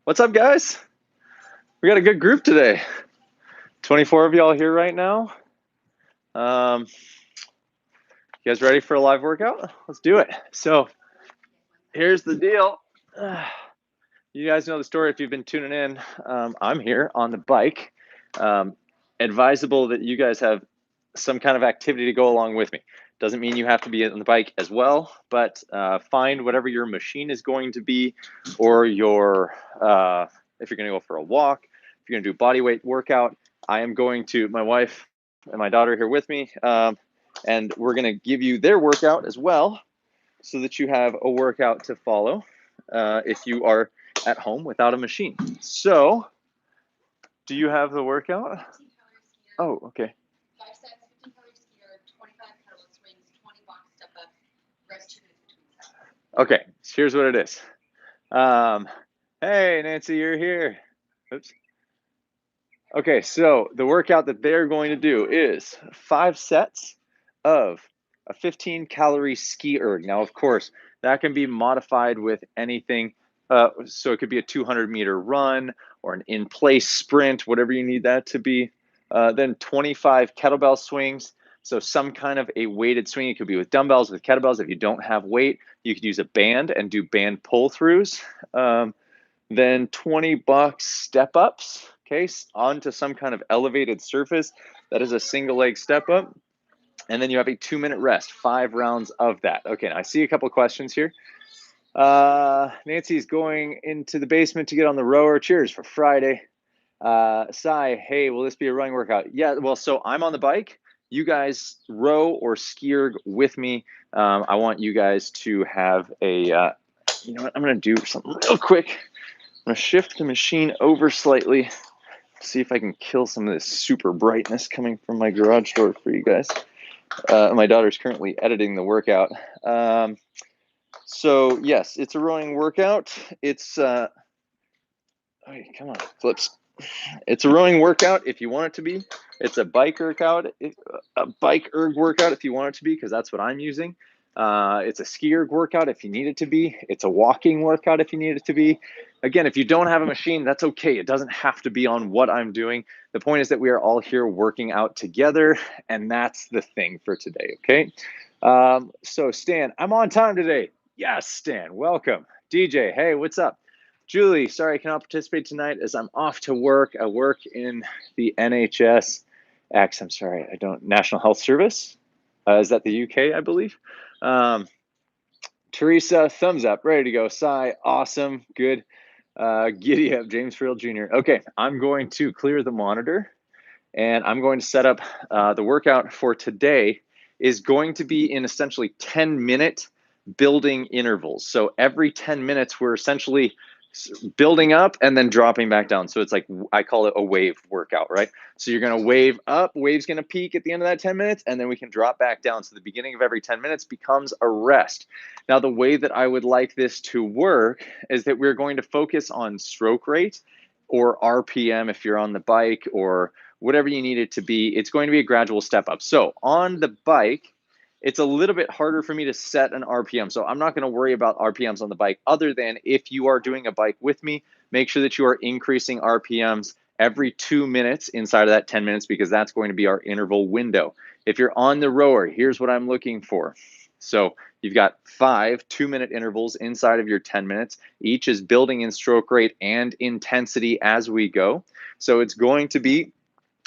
What's up, guys? We got a good group today. 24 of y'all here right now. You guys ready for a live workout? Let's do it. So here's the deal. You guys know the story if you've been tuning in. I'm here on the bike. Advisable that you guys have some kind of activity to go along with me. Doesn't mean you have to be on the bike as well, but find whatever your machine is going to be, or your if you're going to go for a walk, if you're going to do body weight workout. I am going to, my wife and my daughter here with me, and we're going to give you their workout as well, so that you have a workout to follow if you are at home without a machine. So, do you have the workout? Oh, okay. 5 sets, 15 calories skier, 25 kettlebell swings, 20 box step up, rest 2 minutes between sets. Okay, so here's what it is. Hey, Nancy, you're here. Oops. Okay, so the workout that they're going to do is 5 sets of a 15-calorie ski erg. Now, of course, that can be modified with anything. So it could be a 200-meter run or an in-place sprint, whatever you need that to be. Then 25 kettlebell swings. So some kind of a weighted swing. It could be with dumbbells, with kettlebells. If you don't have weight, you could use a band and do band pull-throughs. Then 20 bucks step ups, okay, onto some kind of elevated surface. That is a single leg step up. And then you have a 2-minute rest, 5 rounds of that. Okay, now I see a couple of questions here. Nancy's going into the basement to get on the rower. Cheers for Friday. Sai, hey, will this be a running workout? Yeah, well, so I'm on the bike. You guys row or ski erg with me. I want you guys to have a, you know what, I'm going to do something real quick. I'm going to shift the machine over slightly, see if I can kill some of this super brightness coming from my garage door for you guys. My daughter's currently editing the workout. So yes, it's a rowing workout. It's, oh, come on, flips. It's a rowing workout if you want it to be. It's a bike workout, a bike erg workout if you want it to be, because that's what I'm using. It's a ski erg workout if you need it to be. It's a walking workout if you need it to be. Again, if you don't have a machine, that's okay. It doesn't have to be on what I'm doing. The point is that we are all here working out together, and that's the thing for today, okay? So Stan, I'm on time today. Yes, Stan, welcome. DJ, hey, what's up? Julie, sorry I cannot participate tonight as I'm off to work. I work in the NHS, I'm sorry, I don't, National Health Service. Is that the UK, I believe? Teresa, thumbs up, ready to go. Sai, awesome, good. Giddy up, James Frill Jr. Okay, I'm going to clear the monitor and I'm going to set up the workout for today is going to be in essentially 10-minute building intervals. So every 10 minutes, we're essentially building up and then dropping back down. So it's like, I call it a wave workout, right? So you're going to wave up, wave's going to peak at the end of that 10 minutes, and then we can drop back down. So the beginning of every 10 minutes becomes a rest. Now, the way that I would like this to work is that we're going to focus on stroke rate or RPM if you're on the bike, or whatever you need it to be. It's going to be a gradual step up. So on the bike, it's a little bit harder for me to set an RPM. So I'm not going to worry about RPMs on the bike, other than if you are doing a bike with me, make sure that you are increasing RPMs every 2 minutes inside of that 10 minutes, because that's going to be our interval window. If you're on the rower, here's what I'm looking for. So you've got 5 2-minute intervals inside of your 10 minutes. Each is building in stroke rate and intensity as we go. So it's going to be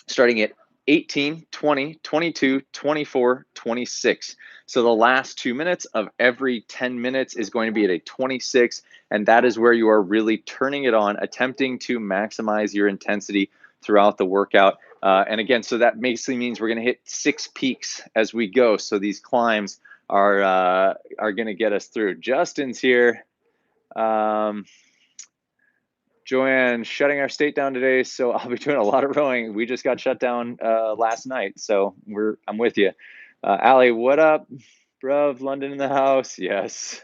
starting at 18, 20, 22, 24, 26. So the last 2 minutes of every 10 minutes is going to be at a 26, and that is where you are really turning it on, attempting to maximize your intensity throughout the workout. And again, so that basically means we're going to hit 6 peaks as we go. So these climbs are going to get us through. Justin's here. Joanne, shutting our state down today, so I'll be doing a lot of rowing. We just got shut down last night, so I'm with you. Allie, what up? Bruv, London in the house, yes.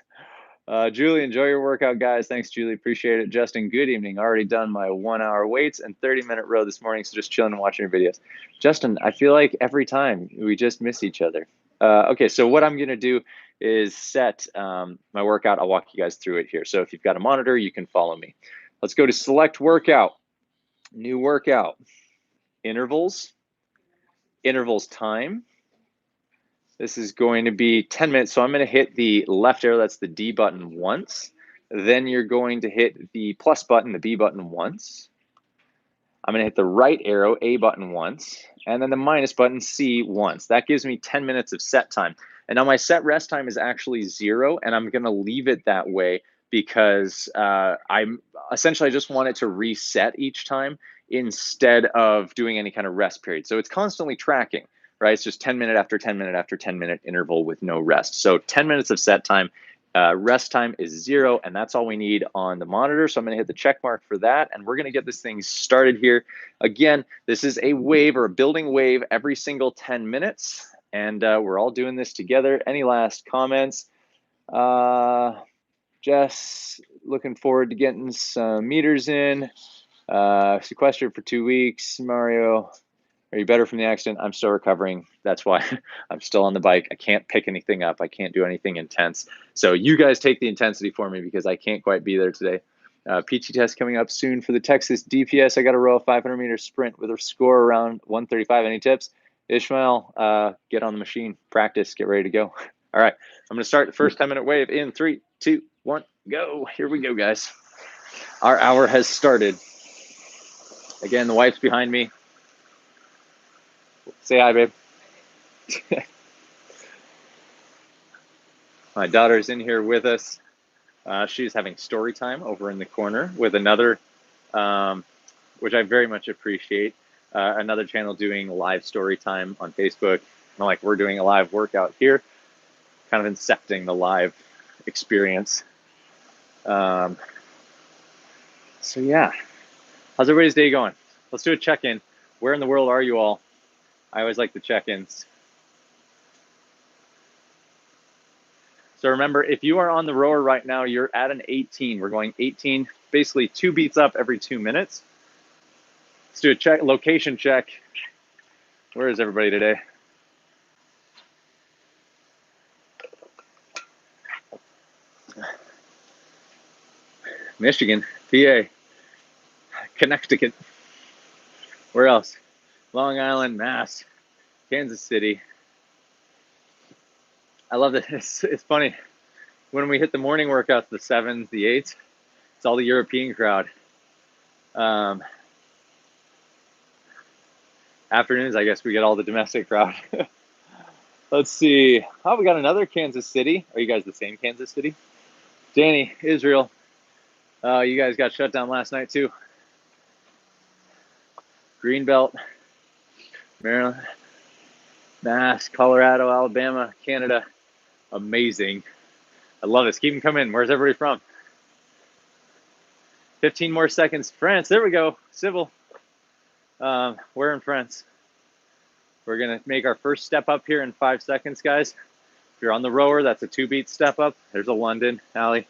Julie, enjoy your workout, guys. Thanks, Julie, appreciate it. Justin, good evening. Already done my 1-hour weights and 30-minute row this morning, so just chilling and watching your videos. Justin, I feel like every time we just miss each other. Okay, so what I'm gonna do is set my workout. I'll walk you guys through it here. So if you've got a monitor, you can follow me. Let's go to select workout, new workout, intervals time. This is going to be 10 minutes. So I'm going to hit the left arrow, that's the D button, once. Then you're going to hit the plus button, the B button, once. I'm going to hit the right arrow, A button, once. And then the minus button, C, once. That gives me 10 minutes of set time. And now my set rest time is actually 0, and I'm going to leave it that way because I'm essentially, I just want it to reset each time instead of doing any kind of rest period. So it's constantly tracking, right? It's just 10 minute after 10 minute after 10 minute interval with no rest. So 10 minutes of set time, rest time is 0, and that's all we need on the monitor. So I'm going to hit the check mark for that, and we're going to get this thing started here. Again, this is a wave or a building wave every single 10 minutes, and we're all doing this together. Any last comments? Jess, looking forward to getting some meters in. Sequestered for 2 weeks. Mario, are you better from the accident? I'm still recovering. That's why I'm still on the bike. I can't pick anything up. I can't do anything intense. So you guys take the intensity for me because I can't quite be there today. PT test coming up soon for the Texas DPS. I got to row a 500-meter sprint with a score around 135. Any tips? Ishmael, get on the machine, practice, get ready to go. All right, I'm going to start the first 10-minute wave in 3, 2, 1, go. Here we go, guys. Our hour has started. Again, the wife's behind me. Say hi, babe. My daughter's in here with us. She's having story time over in the corner with another, which I very much appreciate, another channel doing live story time on Facebook. Like we're doing a live workout here, kind of incepting the live experience. So yeah, how's everybody's day going? Let's do a check-in. Where in the world are you all? I always like the check-ins. So remember, if you are on the rower right now, you're at an 18. We're going 18, basically 2 beats up every 2 minutes. Let's do a check, location check. Where is everybody today? Michigan, PA, Connecticut. Where else? Long Island, Mass, Kansas City. I love this. It's funny. When we hit the morning workouts, the 7s, the 8s, it's all the European crowd. Afternoons, I guess we get all the domestic crowd. Let's see. Oh, we got another Kansas City. Are you guys the same Kansas City? Danny, Israel. You guys got shut down last night too. Greenbelt, Maryland, Mass, Colorado, Alabama, Canada. Amazing. I love this. Keep them coming. Where's everybody from? 15 more seconds. France. There we go. Civil. We're in France. We're going to make our first step up here in 5 seconds, guys. If you're on the rower, that's a 2-beat step up. There's a London, Allie.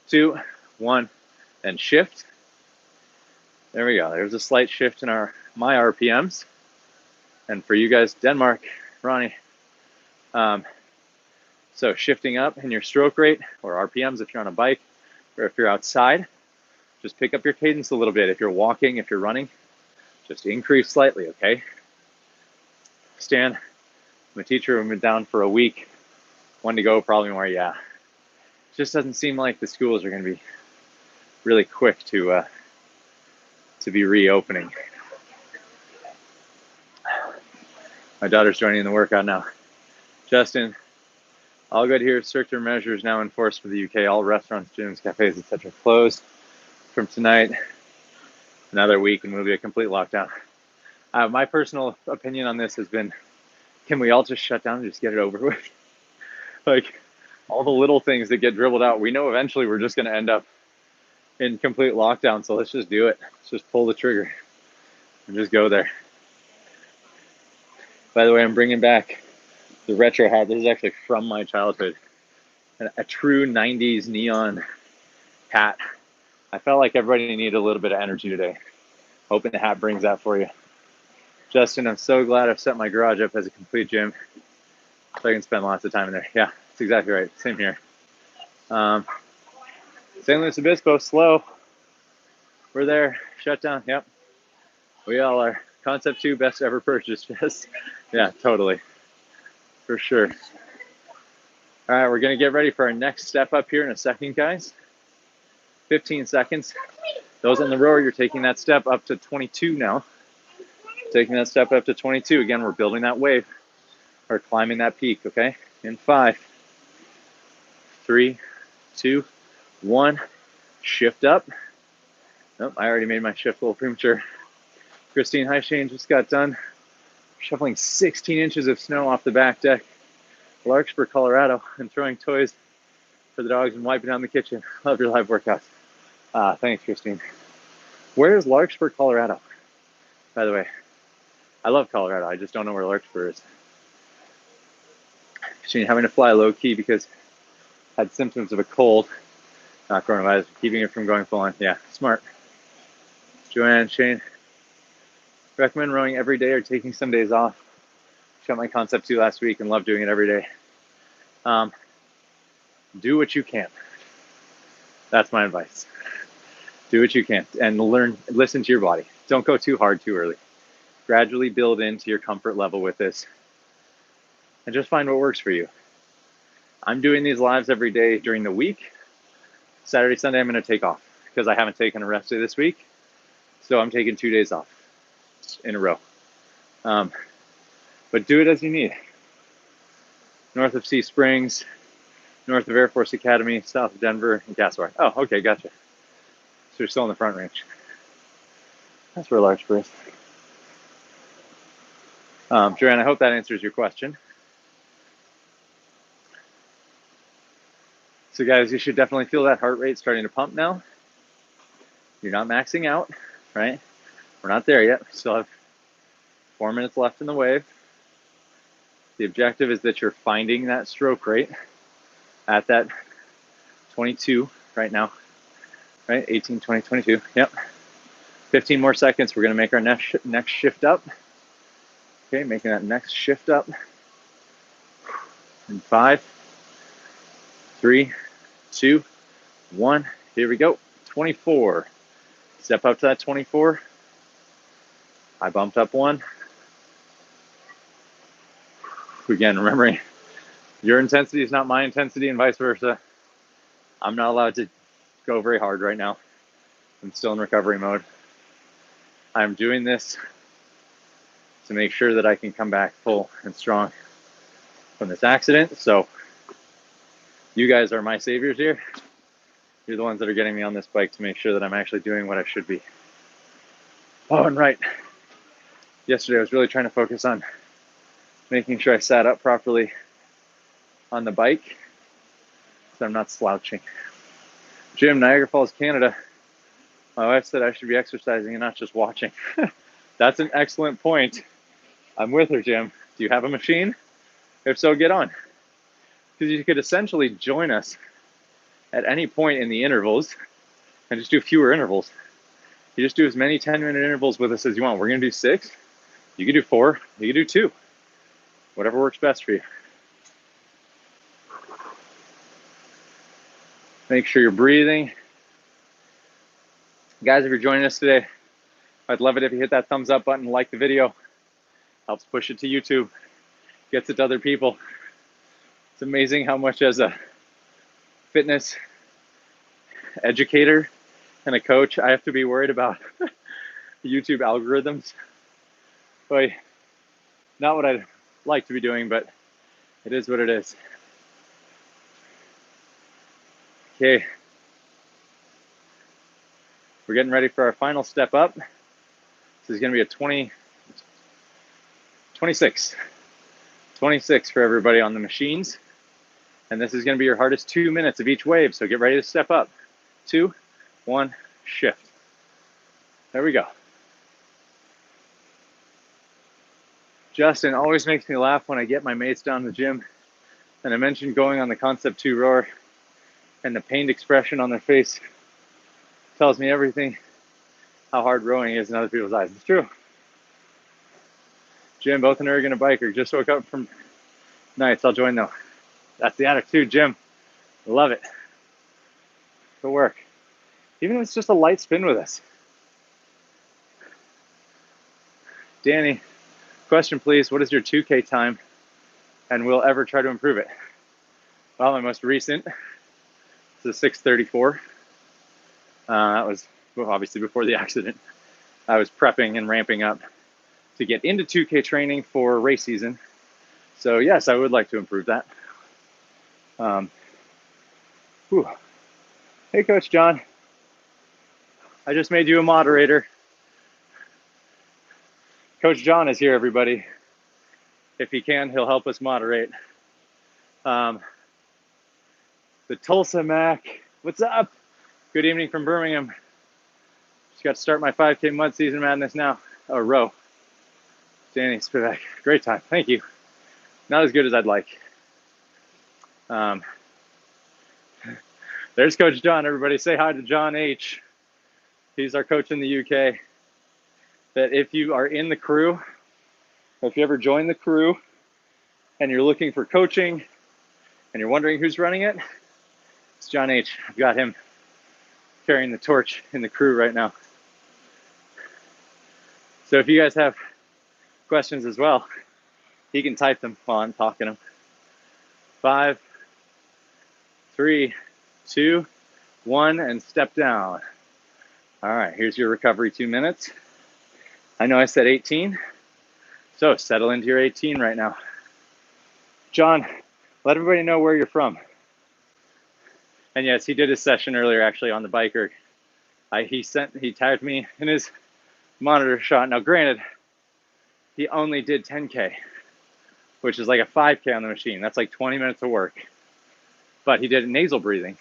2, 1, and shift. There we go. There's a slight shift in my RPMs. And for you guys, Denmark, Ronnie. So shifting up in your stroke rate or RPMs if you're on a bike or if you're outside, just pick up your cadence a little bit. If you're walking, if you're running, just increase slightly, okay? Stan, I'm a teacher. We've been down for a week. 1 to go, probably more, yeah. It just doesn't seem like the schools are going to be really quick to be reopening. My daughter's joining in the workout now. Justin, all good here. Stricter measures now enforced for the UK. All restaurants, gyms, cafes, etc. closed from tonight. Another week and we'll be a complete lockdown. My personal opinion on this has been, can we all just shut down and just get it over with? Like all the little things that get dribbled out, we know eventually we're just going to end up in complete lockdown. So let's just do it. Let's just pull the trigger and just go there. By the way, I'm bringing back the retro hat. This is actually from my childhood. A true 90s neon hat. I felt like everybody needed a little bit of energy today. Hoping the hat brings that for you. Justin, I'm so glad I've set my garage up as a complete gym so I can spend lots of time in there. Yeah, that's exactly right. Same here. San Luis Obispo, slow. We're there. Shutdown. Yep. We all are. Concept 2, best ever purchase. Yes. Yeah, totally. For sure. All right, we're going to get ready for our next step up here in a second, guys. 15 seconds. Those on the rower, you're taking that step up to 22 now. Taking that step up to 22. Again, we're building that wave or climbing that peak, okay? In 5, 3, 2, 1. Shift up. Nope, I already made my shift a little premature. Christine Highshane just got done shoveling 16 inches of snow off the back deck, Larkspur, Colorado, and throwing toys for the dogs and wiping down the kitchen. Love your live workouts. Thanks, Christine. Where is Larkspur, Colorado? By the way, I love Colorado. I just don't know where Larkspur is. Christine having to fly low key because I had symptoms of a cold, not coronavirus, keeping it from going full on. Yeah, smart. Joanne, Shane, recommend rowing every day or taking some days off. Shot my concept 2 last week and love doing it every day. Do what you can. That's my advice. Do what you can and listen to your body. Don't go too hard too early. Gradually build into your comfort level with this and just find what works for you. I'm doing these lives every day during the week. Saturday, Sunday, I'm going to take off because I haven't taken a rest day this week. So I'm taking 2 days off in a row. But do it as you need. North of Sea Springs, north of Air Force Academy, south of Denver, and Gaspar. Oh, okay, gotcha. So you're still in the Front Range. That's where Larkspur is. Joanne, I hope that answers your question. So guys, you should definitely feel that heart rate starting to pump now. You're not maxing out, right? We're not there yet. We still have 4 minutes left in the wave. The objective is that you're finding that stroke rate at that 22 right now, right? 18, 20, 22, yep. 15 more seconds. We're gonna make our next shift up. Okay, making that next shift up. In 5, 3, 2, 1. Here we go. 24. Step up to that 24. I bumped up 1. Again, remembering your intensity is not my intensity and vice versa. I'm not allowed to go very hard right now. I'm still in recovery mode. I'm doing this to make sure that I can come back full and strong from this accident. So you guys are my saviors here. You're the ones that are getting me on this bike to make sure that I'm actually doing what I should be. Oh, and right. Yesterday I was really trying to focus on making sure I sat up properly on the bike so I'm not slouching. Jim, Niagara Falls, Canada. My wife said I should be exercising and not just watching. That's an excellent point. I'm with her, Jim. Do you have a machine? If so, get on. Because you could essentially join us at any point in the intervals and just do fewer intervals. You just do as many 10-minute intervals with us as you want. We're going to do 6. You can do 4. You can do 2. Whatever works best for you. Make sure you're breathing. Guys, if you're joining us today, I'd love it if you hit that thumbs up button, like the video. Helps push it to YouTube, gets it to other people. It's amazing how much as a fitness educator and a coach, I have to be worried about YouTube algorithms. Boy, not what I'd like to be doing, but it is what it is. Okay. We're getting ready for our final step up. This is going to be a 26 for everybody on the machines. And this is going to be your hardest 2 minutes of each wave. So get ready to step up. 2, 1, shift. There we go. Justin always makes me laugh when I get my mates down to the gym. And I mentioned going on the Concept 2 rower, and the pained expression on their face tells me everything how hard rowing is in other people's eyes. It's true. Jim, both an erg and a biker. Just woke up from nights. I'll join though. That's the attitude, Jim. Love it. Good work. Even if it's just a light spin with us. Danny, question please, what is your 2K time and will ever try to improve it? Well, my most recent is a 6:34. That was obviously before the accident. I was prepping and ramping up to get into 2K training for race season. So yes, I would like to improve that. Hey, Coach John. I just made you a moderator. Coach John is here, everybody. If he can, he'll help us moderate. The Tulsa Mac, what's up? Good evening from Birmingham. Just got to start my 5K Mud Season Madness now. Oh, row. Danny Spivak, great time, thank you. Not as good as I'd like. There's Coach John, everybody. Say hi to John H. He's our coach in the UK. That if you are in the crew, if you ever join the crew and you're looking for coaching and you're wondering who's running it, it's John H. I've got him carrying the torch in the crew right now. So if you guys have questions as well, he can type them while I'm talking them. 5, 3, 2, 1, and step down. All right, here's your recovery 2 minutes. I know I said 18, so settle into your 18 right now. John, let everybody know where you're from. And yes, he did his session earlier actually on the biker. He tagged me in his monitor shot. Now granted, he only did 10K, which is like a 5K on the machine. That's like 20 minutes of work. But he did nasal breathing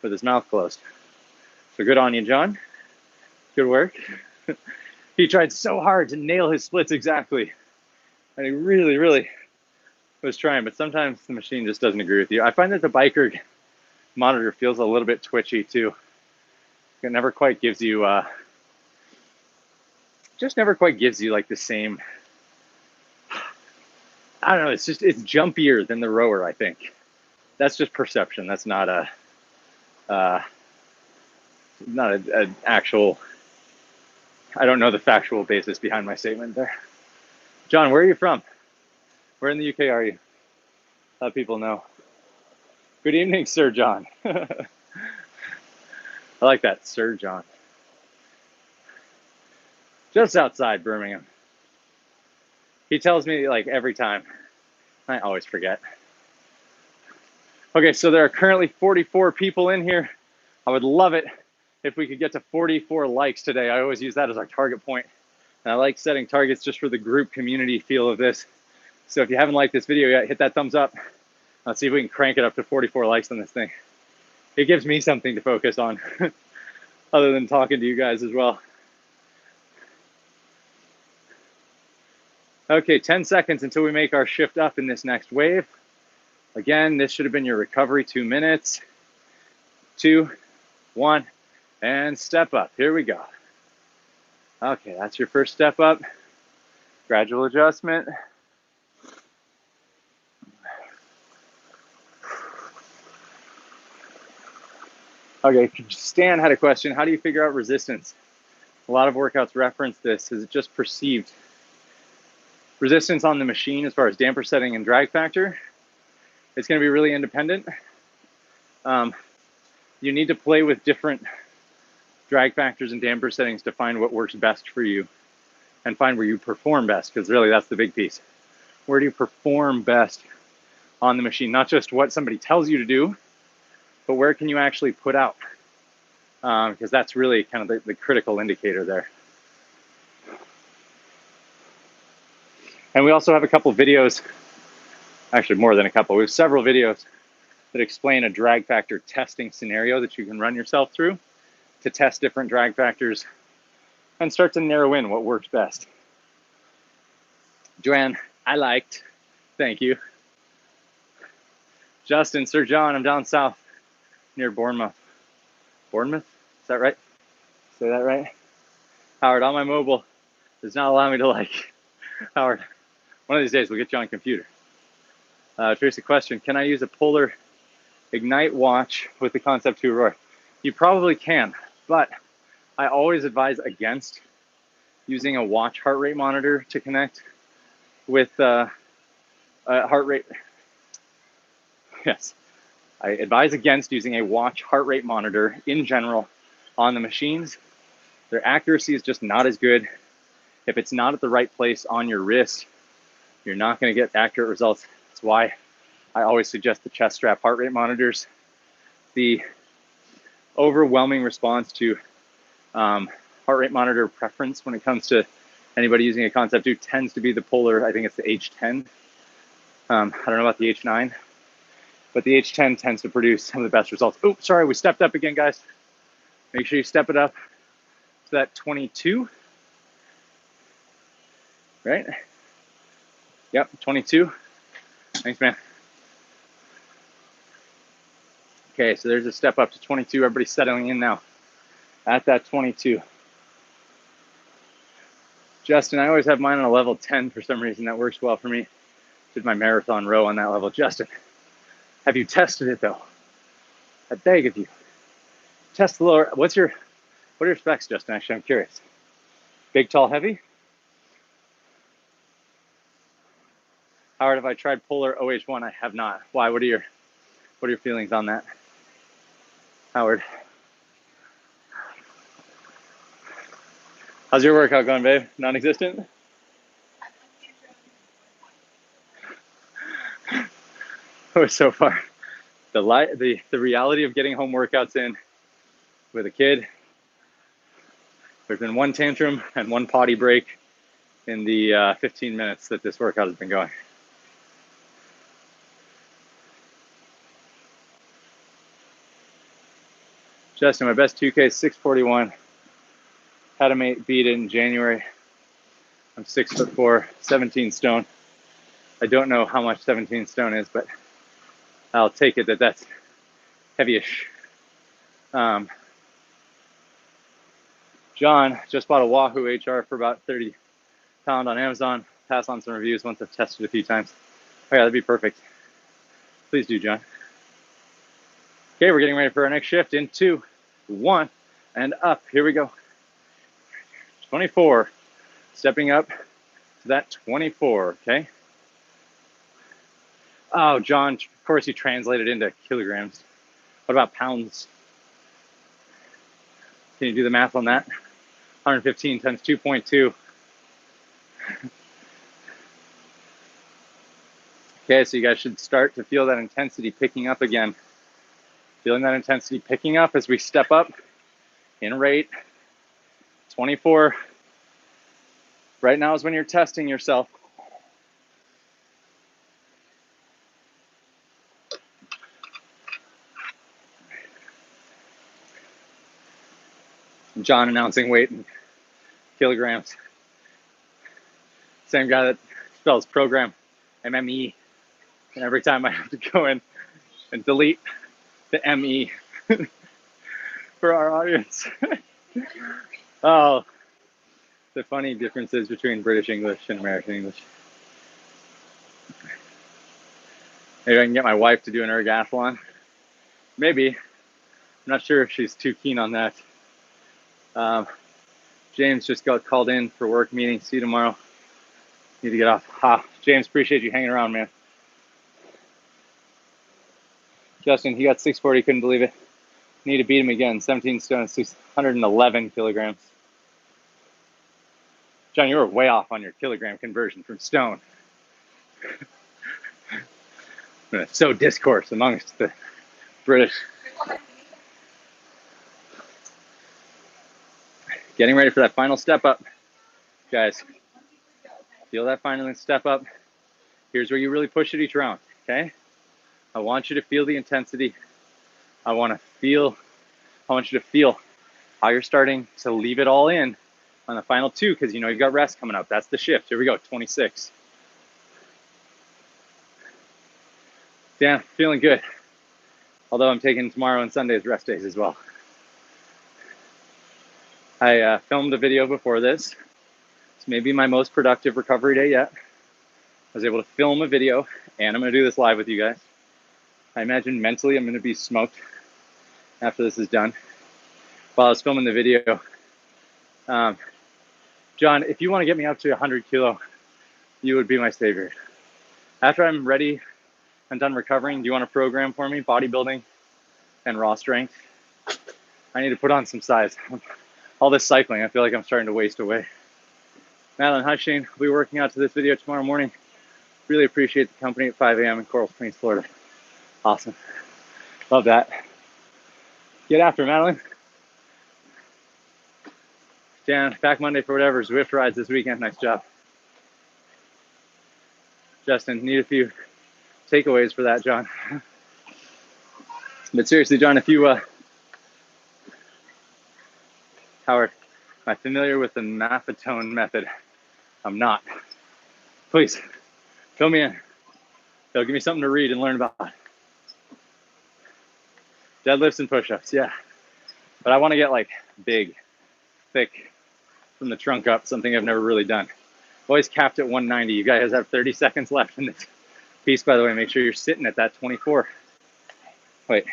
with his mouth closed. So good on you, John. Good work. He tried so hard to nail his splits exactly. And he really, really was trying, but sometimes the machine just doesn't agree with you. I find that the biker monitor feels a little bit twitchy too. It never quite gives you, just never quite gives you like the same, I don't know, it's jumpier than the rower, I think. That's just perception. That's not an actual, I don't know the factual basis behind my statement there. John, where are you from? Where in the UK are you? Let people know. Good evening, Sir John. I like that, Sir John. Just outside Birmingham. He tells me like every time. I always forget. Okay, so there are currently 44 people in here. I would love it if we could get to 44 likes today. I always use that as our target point. And I like setting targets just for the group community feel of this. So if you haven't liked this video yet, hit that thumbs up. Let's see if we can crank it up to 44 likes on this thing. It gives me something to focus on other than talking to you guys as well. Okay, 10 seconds until we make our shift up in this next wave. Again, this should have been your recovery 2 minutes. 2, 1, and step up. Here we go. Okay, that's your first step up. Gradual adjustment. Okay, Stan had a question. How do you figure out resistance? A lot of workouts reference this. Is it just perceived? Resistance on the machine as far as damper setting and drag factor, it's going to be really independent. You need to play with different drag factors and damper settings to find what works best for you and find where you perform best, because really that's the big piece. Where do you perform best on the machine? Not just what somebody tells you to do, but where can you actually put out? Because that's really kind of the critical indicator there. And we also have a couple videos, actually more than a couple, we have several videos that explain a drag factor testing scenario that you can run yourself through to test different drag factors and start to narrow in what works best. Joanne, I liked, thank you. Justin, Sir John, I'm down south near Bournemouth. Bournemouth, is that right? Say that right? Howard, on my mobile does not allow me to like. Howard, one of these days we'll get you on computer. Teresa question, can I use a Polar Ignite watch with the Concept 2 Roar? You probably can, but I always advise against using a watch heart rate monitor to connect with heart rate. Yes, I advise against using a watch heart rate monitor in general on the machines. Their accuracy is just not as good. If it's not at the right place on your wrist, you're not going to get accurate results. That's why I always suggest the chest strap heart rate monitors. The overwhelming response to heart rate monitor preference when it comes to anybody using a Concept 2 tends to be the Polar, I think it's the H10. I don't know about the H9, but the H10 tends to produce some of the best results. Oh, sorry, we stepped up again, guys. Make sure you step it up to that 22, right? Yep, 22. Thanks, man. Okay, so there's a step up to 22. Everybody's settling in now at that 22. Justin, I always have mine on a level 10 for some reason. That works well for me. Did my marathon row on that level. Justin, have you tested it though? I beg of you. Test the lower. What are your specs, Justin? Actually, I'm curious. Big, tall, heavy? Howard, have I tried Polar OH1? I have not. Why? What are your feelings on that? Howard. How's your workout going, babe? Non-existent? Oh, so far. The reality of getting home workouts in with a kid. There's been one tantrum and one potty break in the 15 minutes that this workout has been going. Justin, my best 2K is 641. Had a mate beat it in January. I'm 6'4", 17 stone. I don't know how much 17 stone is, but I'll take it that's heavy-ish. John just bought a Wahoo HR for about 30 pound on Amazon. Pass on some reviews once I've tested it a few times. Oh yeah, that'd be perfect. Please do, John. Okay, we're getting ready for our next shift in 2, 1, and up. Here we go. 24. Stepping up to that 24, okay? Oh, John, of course you translated into kilograms. What about pounds? Can you do the math on that? 115 times 2.2. Okay, so you guys should start to feel that intensity picking up again. Feeling that intensity picking up as we step up in rate. 24. Right now is when you're testing yourself. John announcing weight in kilograms. Same guy that spells program, MME. And every time I have to go in and delete the ME for our audience. Oh, the funny differences between British English and American English. Maybe I can get my wife to do an ergathlon. Maybe. I'm not sure if she's too keen on that. James just got called in for work meeting. See you tomorrow. Need to get off. James, appreciate you hanging around, man. Justin, he got 640, couldn't believe it. Need to beat him again. 17 stone, 611 kilograms. John, you were way off on your kilogram conversion from stone. So discourse amongst the British. Getting ready for that final step up. Guys, feel that final step up. Here's where you really push it each round, okay? I want you to feel the intensity. I want you to feel how you're starting to leave it all in on the final 2, because you know you've got rest coming up. That's the shift. Here we go, 26. Yeah, feeling good. Although I'm taking tomorrow and Sunday as rest days as well. I filmed a video before this. It's maybe my most productive recovery day yet. I was able to film a video, and I'm going to do this live with you guys. I imagine mentally I'm going to be smoked after this is done. While I was filming the video, John, if you want to get me up to 100 kilo, you would be my savior. After I'm ready and done recovering, do you want a program for me? Bodybuilding and raw strength. I need to put on some size. All this cycling, I feel like I'm starting to waste away. Madeline, hi Shane. I'll be working out to this video tomorrow morning. Really appreciate the company at 5 a.m. in Coral Springs, Florida. Awesome. Love that. Get after it, Madeline. Jan, back Monday for whatever. Zwift rides this weekend. Nice job. Justin, need a few takeaways for that, John. But seriously, John, if you, Howard, am I familiar with the Maffetone method? I'm not. Please, fill me in. It'll give me something to read and learn about. Deadlifts and push-ups, yeah. But I want to get like big, thick from the trunk up, something I've never really done. Always capped at 190. You guys have 30 seconds left in this piece, by the way. Make sure you're sitting at that 24. Wait,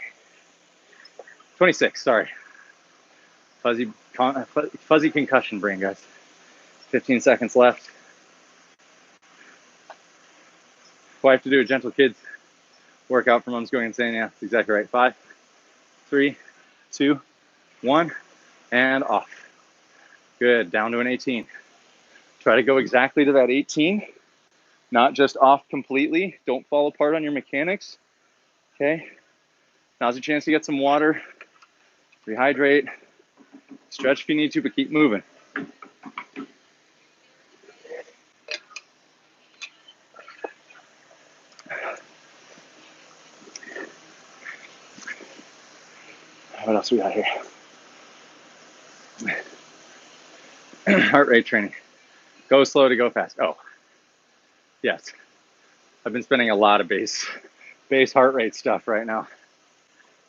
26, sorry. Fuzzy concussion brain, guys. 15 seconds left. Well, I have to do a gentle kids workout for Mom's Going Insane. Yeah, that's exactly right. 5, 3, 2, 1, and off. Good, down to an 18. Try to go exactly to that 18, not just off completely. Don't fall apart on your mechanics, okay? Now's your chance to get some water, rehydrate, stretch if you need to, but keep moving. What else we got here? Heart rate training. Go slow to go fast. Oh, yes. I've been spending a lot of base heart rate stuff right now.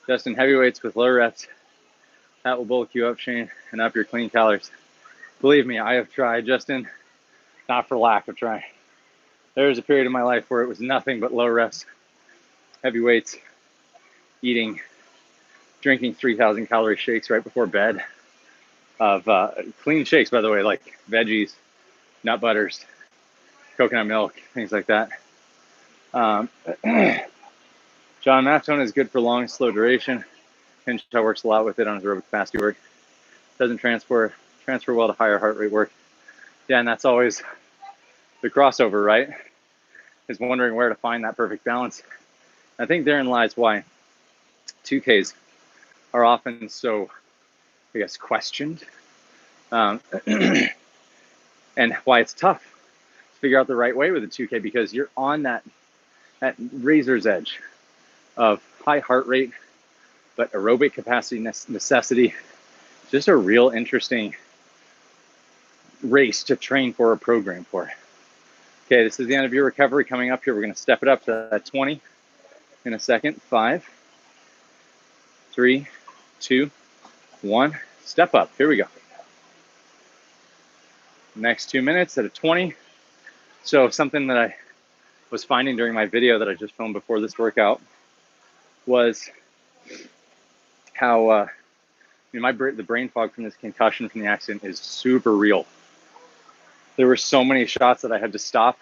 Just in heavy weights with low reps. That will bulk you up, Shane, and up your clean calories. Believe me, I have tried, Justin, not for lack of trying. There was a period in my life where it was nothing but low reps, heavy weights, eating, drinking 3,000 calorie shakes right before bed. Of clean shakes, by the way, like veggies, nut butters, coconut milk, things like that. John, Maffetone is good for long, slow duration. Hinshaw works a lot with it on his aerobic capacity work. Doesn't transfer well to higher heart rate work. Yeah, and that's always the crossover, right? Is wondering where to find that perfect balance. I think therein lies why 2Ks are often so, I guess, questioned. And why it's tough to figure out the right way with a 2K, because you're on that razor's edge of high heart rate, but aerobic capacity necessity. Just a real interesting race to train for, a program for. Okay, this is the end of your recovery. Coming up here, we're going to step it up to that 20 in a second. 5, 3, 2, 1. Step up. Here we go. Next 2 minutes at a 20. So something that I was finding during my video that I just filmed before this workout was how the brain fog from this concussion from the accident is super real. There were so many shots that I had to stop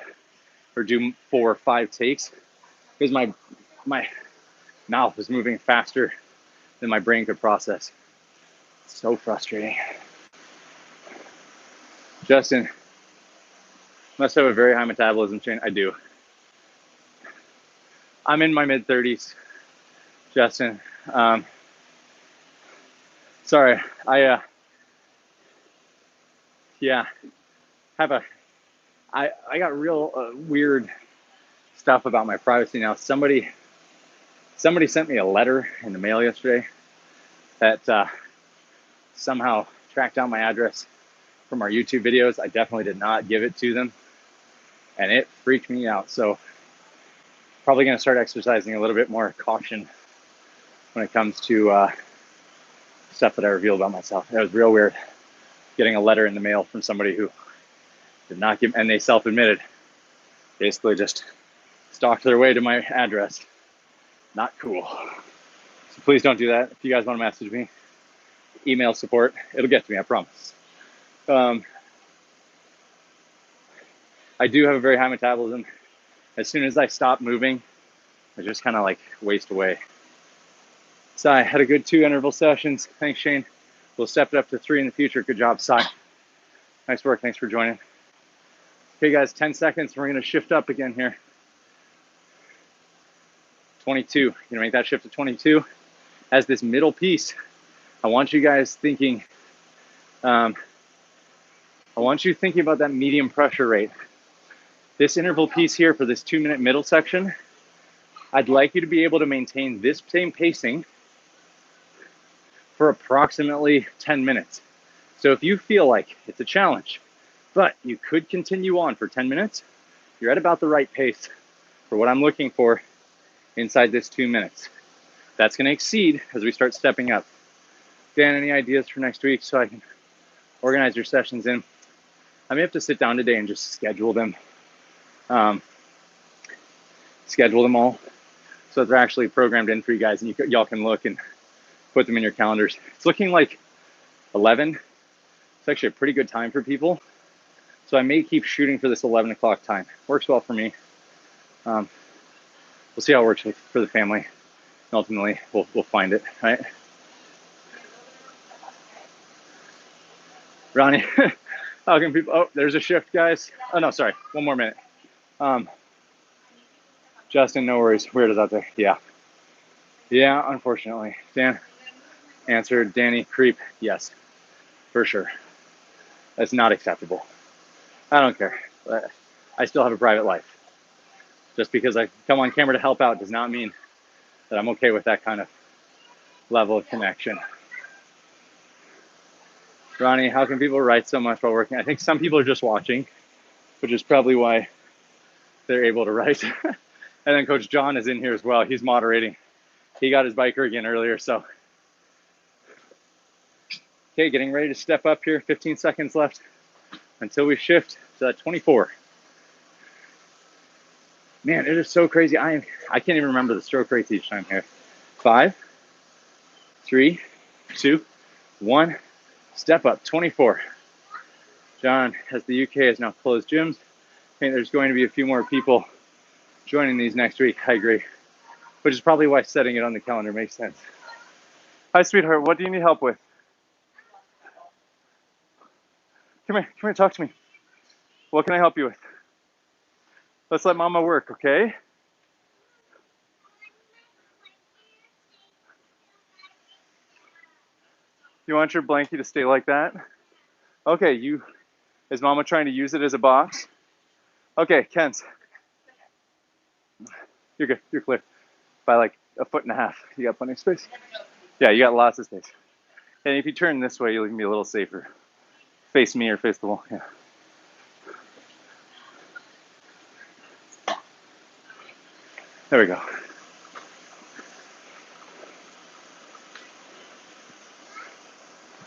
or do 4 or 5 takes because my mouth was moving faster than my brain could process. It's so frustrating. Justin, must have a very high metabolism, Shane. I do. I'm in my mid-30s, Justin. Sorry, I got real weird stuff about my privacy now. Somebody sent me a letter in the mail yesterday that somehow tracked down my address from our YouTube videos. I definitely did not give it to them, and it freaked me out. So probably going to start exercising a little bit more caution when it comes to stuff that I reveal about myself. It was real weird getting a letter in the mail from somebody who did not give, and they self-admitted, basically just stalked their way to my address. Not cool. So please don't do that. If you guys want to message me, email support. It'll get to me, I promise. I do have a very high metabolism. As soon as I stop moving, I just kind of like waste away. So I had a good 2 interval sessions. Thanks, Shane. We'll step it up to 3 in the future. Good job, Sai. Nice work. Thanks for joining. Okay, guys, 10 seconds. We're going to shift up again here. 22. You're going to make that shift to 22. As this middle piece, I want you guys thinking, I want you thinking about that medium pressure rate. This interval piece here for this 2-minute middle section, I'd like you to be able to maintain this same pacing for approximately 10 minutes. So if you feel like it's a challenge, but you could continue on for 10 minutes, you're at about the right pace for what I'm looking for inside this 2 minutes. That's going to exceed as we start stepping up. Dan, any ideas for next week so I can organize your sessions in? I may have to sit down today and just schedule them. Schedule them all so that they're actually programmed in for you guys, and y'all can look and put them in your calendars. It's looking like 11. It's actually a pretty good time for people. So I may keep shooting for this 11 o'clock time. Works well for me. We'll see how it works for the family. And ultimately, we'll find it, right? Ronnie, how can people, oh, there's a shift, guys. Oh, no, sorry, 1 more minute. Justin, no worries, weird is out there, yeah. Yeah, unfortunately. Dan answered, Danny, creep, yes, for sure. That's not acceptable. I don't care, I still have a private life. Just because I come on camera to help out does not mean that I'm okay with that kind of level of connection. Ronnie, how can people write so much while working? I think some people are just watching, which is probably why they're able to write. And then Coach John is in here as well. He's moderating. He got his biker again earlier, so. Okay, getting ready to step up here. 15 seconds left until we shift to 24. Man, it is so crazy. I can't even remember the stroke rates each time here. 5, 3, 2, 1. Step up, 24. John, as the UK has now closed gyms, I think there's going to be a few more people joining these next week. I agree, which is probably why setting it on the calendar makes sense. Hi, sweetheart. What do you need help with? Come here, talk to me. What can I help you with? Let's let mama work, okay? You want your blankie to stay like that? Okay, is mama trying to use it as a box? Okay, Kens. You're good, you're clear. By like 1.5 feet. You got plenty of space? Yeah, you got lots of space. And if you turn this way, you'll be a little safer. Face me or face the wall, yeah. There we go.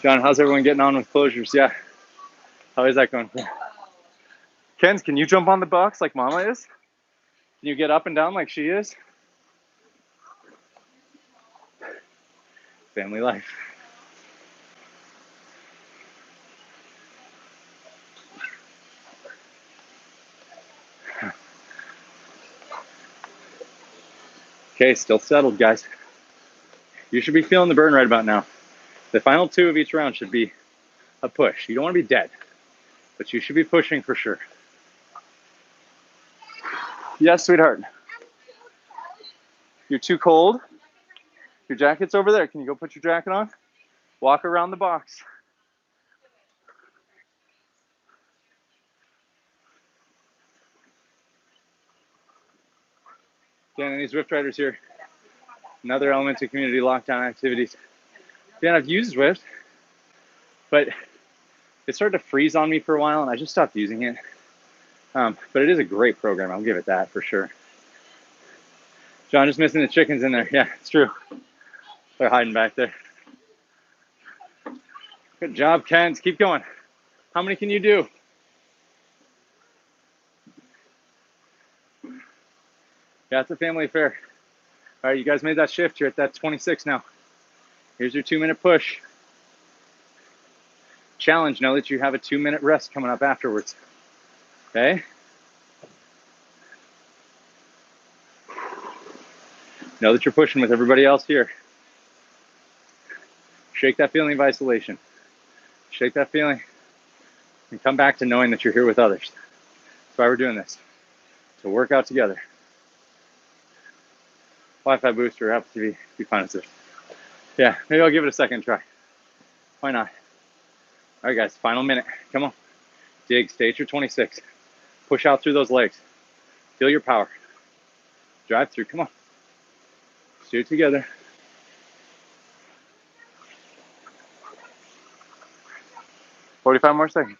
John, how's everyone getting on with closures? Yeah. How is that going? Kens, can you jump on the box like mama is? Can you get up and down like she is? Family life. Okay, still settled, guys. You should be feeling the burn right about now. The final 2 of each round should be a push. You don't want to be dead, but you should be pushing for sure. Yes, sweetheart. You're too cold? Your jacket's over there. Can you go put your jacket on? Walk around the box. Dan, any Zwift riders here? Another element to community lockdown activities. Dan, I've used Zwift, but it started to freeze on me for a while and I just stopped using it. But it is a great program. I'll give it that for sure. John, just missing the chickens in there. Yeah, it's true. They're hiding back there. Good job, Kens. Keep going. How many can you do? Yeah, it's a family affair. All right, you guys made that shift. You're at that 26 now. Here's your 2-minute push. Challenge, know that you have a 2-minute rest coming up afterwards. Okay? Know that you're pushing with everybody else here. Shake that feeling of isolation. Shake that feeling and come back to knowing that you're here with others. That's why we're doing this, to work out together. Wi-Fi booster, Apple TV, be fine with this. Yeah, maybe I'll give it a second try. Why not? All right, guys, final minute. Come on. Dig, stay at your 26. Push out through those legs. Feel your power. Drive through, come on. Let's do it together. "45 more seconds."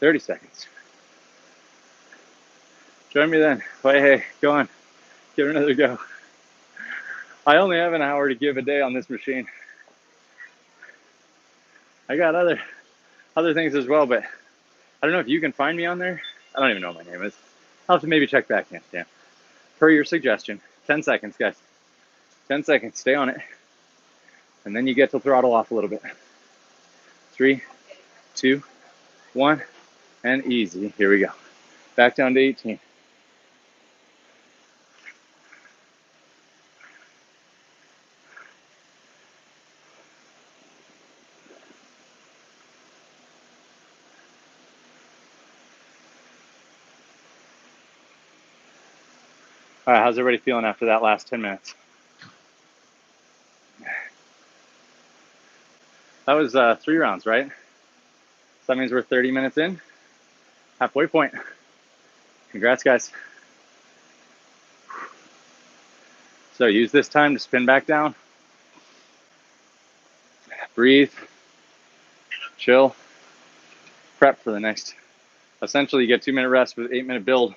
"30 seconds. Join me then. Hey, go on. Give it another go. I only have an hour to give a day on this machine. I got other things as well, but I don't know if you can find me on there. I don't even know what my name is. I'll have to maybe check back in. Yeah. Per your suggestion. 10 seconds, guys. 10 seconds. Stay on it. And then you get to throttle off a little bit. 3, 2, 1, and easy. Here we go. Back down to 18. All right, how's everybody feeling after that last 10 minutes? That was 3 rounds, right? So that means we're 30 minutes in. Halfway point. Congrats, guys. So use this time to spin back down. Breathe. Chill. Prep for the next. Essentially, you get 2-minute rest with 8-minute build.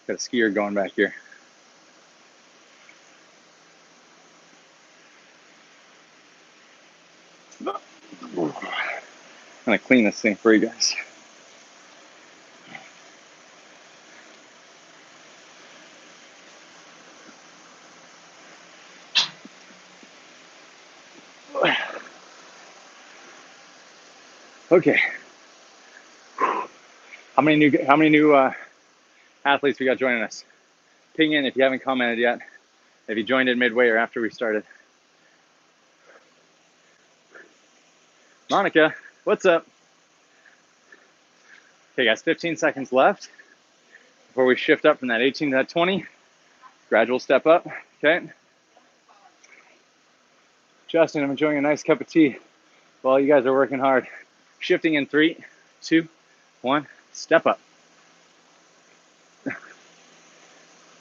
Got a skier going back here. I'm gonna clean this thing for you guys. Okay. How many new athletes we got joining us? Ping in if you haven't commented yet. If you joined in midway or after we started. Monica, what's up? Okay, guys, 15 seconds left before we shift up from that 18 to that 20. Gradual step up, okay? Justin, I'm enjoying a nice cup of tea while you guys are working hard. Shifting in 3, 2, 1, step up.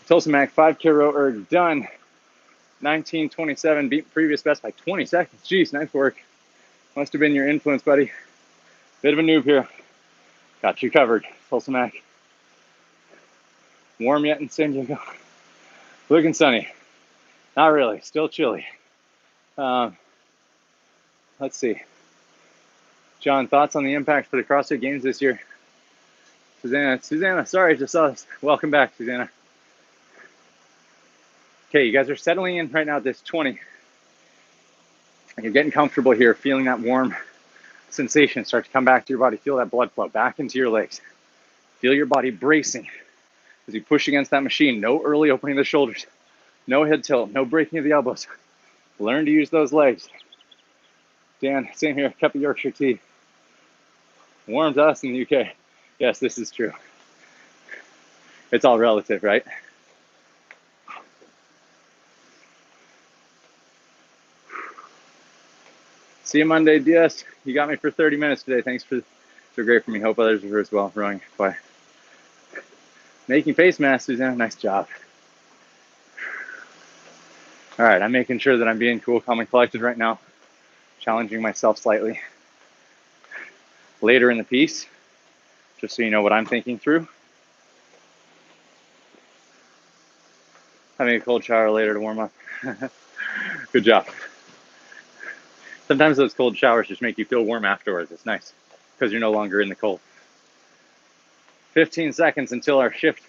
Tulsa Mac, 5K row erg, done. 19:27, beat previous best by 20 seconds. Jeez, nice work. Must have been your influence, buddy. Bit of a noob here. Got you covered, Tulsa Mac. Warm yet in San Diego? Looking sunny. Not really, still chilly. Let's see. John, thoughts on the impact for the CrossFit Games this year? Susanna, sorry, I just saw this. Welcome back, Susanna. Okay, you guys are settling in right now at this 20. And you're getting comfortable here, feeling that warm sensation start to come back to your body. Feel that blood flow back into your legs. Feel your body bracing as you push against that machine. No early opening of the shoulders. No head tilt. No breaking of the elbows. Learn to use those legs. Dan, same here. Cup of Yorkshire tea. Warm to us in the UK. Yes, this is true. It's all relative, right? See you Monday, DS. You got me for 30 minutes today. Thanks for great for me. Hope others are as well. Rowing. Bye. Making face masks, Susanna. Nice job. All right, I'm making sure that I'm being cool, calm, and collected right now. Challenging myself slightly. Later in the piece, just so you know what I'm thinking through. Having a cold shower later to warm up. Good job. Sometimes those cold showers just make you feel warm afterwards. It's nice because you're no longer in the cold. 15 seconds until our shift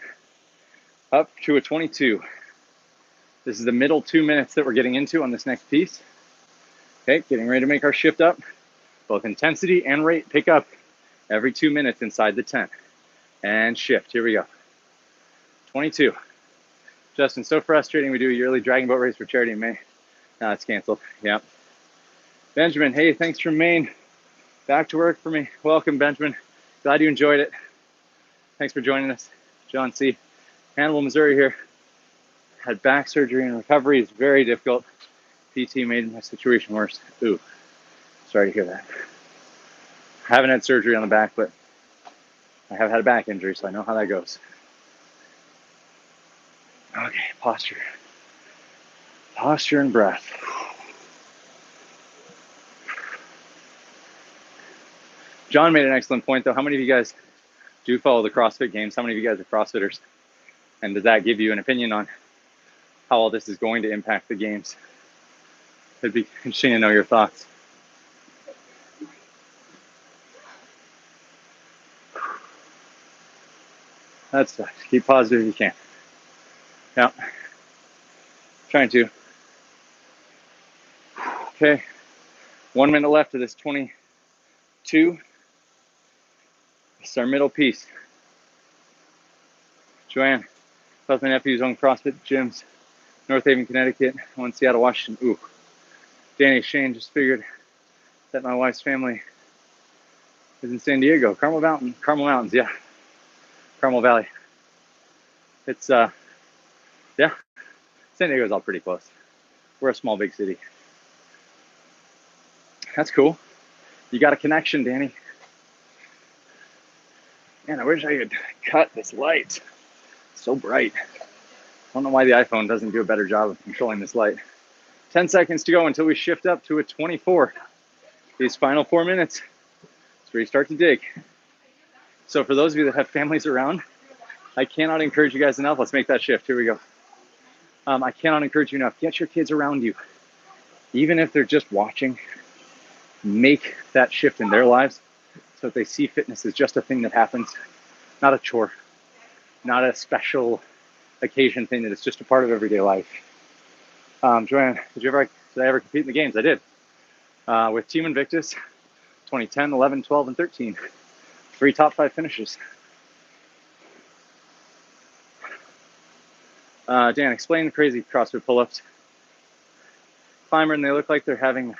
up to a 22. This is the middle 2 minutes that we're getting into on this next piece. Okay, getting ready to make our shift up. Both intensity and rate pick up every 2 minutes inside the 10. And shift, here we go. 22. Justin, so frustrating. We do a yearly dragon boat race for charity in May. Now it's canceled, yeah. Benjamin, hey, thanks from Maine. Back to work for me. Welcome, Benjamin. Glad you enjoyed it. Thanks for joining us. John C. Hannibal, Missouri here. Had back surgery and recovery is very difficult. PT made my situation worse. Ooh, sorry to hear that. I haven't had surgery on the back, but I have had a back injury, so I know how that goes. Okay, posture. Posture and breath. John made an excellent point, though. How many of you guys do follow the CrossFit Games? How many of you guys are CrossFitters? And does that give you an opinion on how all this is going to impact the games? It'd be interesting to know your thoughts. That's keep positive if you can. Yeah, trying to. Okay, 1 minute left of this 22. This is our middle piece. Joanne, both my nephews own CrossFit gyms, North Haven, Connecticut, one in Seattle, Washington. Ooh. Danny Shane just figured that my wife's family is in San Diego. Carmel Mountains, yeah. Carmel Valley. It's, yeah. San Diego's all pretty close. We're a small, big city. That's cool. You got a connection, Danny. Man, I wish I could cut this light. It's so bright. I don't know why the iPhone doesn't do a better job of controlling this light. 10 seconds to go until we shift up to a 24. These final 4 minutes, it's where you start to dig. So for those of you that have families around, I cannot encourage you guys enough. Let's make that shift. Here we go. I cannot encourage you enough. Get your kids around you. Even if they're just watching, make that shift in their lives so that they see fitness as just a thing that happens, not a chore, not a special occasion thing, that it's just a part of everyday life. Joanne, did I ever compete in the games? I did. With Team Invictus, 2010, 11, 12, and 13. 3 top 5 finishes. Dan, explain the crazy CrossFit pull-ups. Climber, and they look like they're having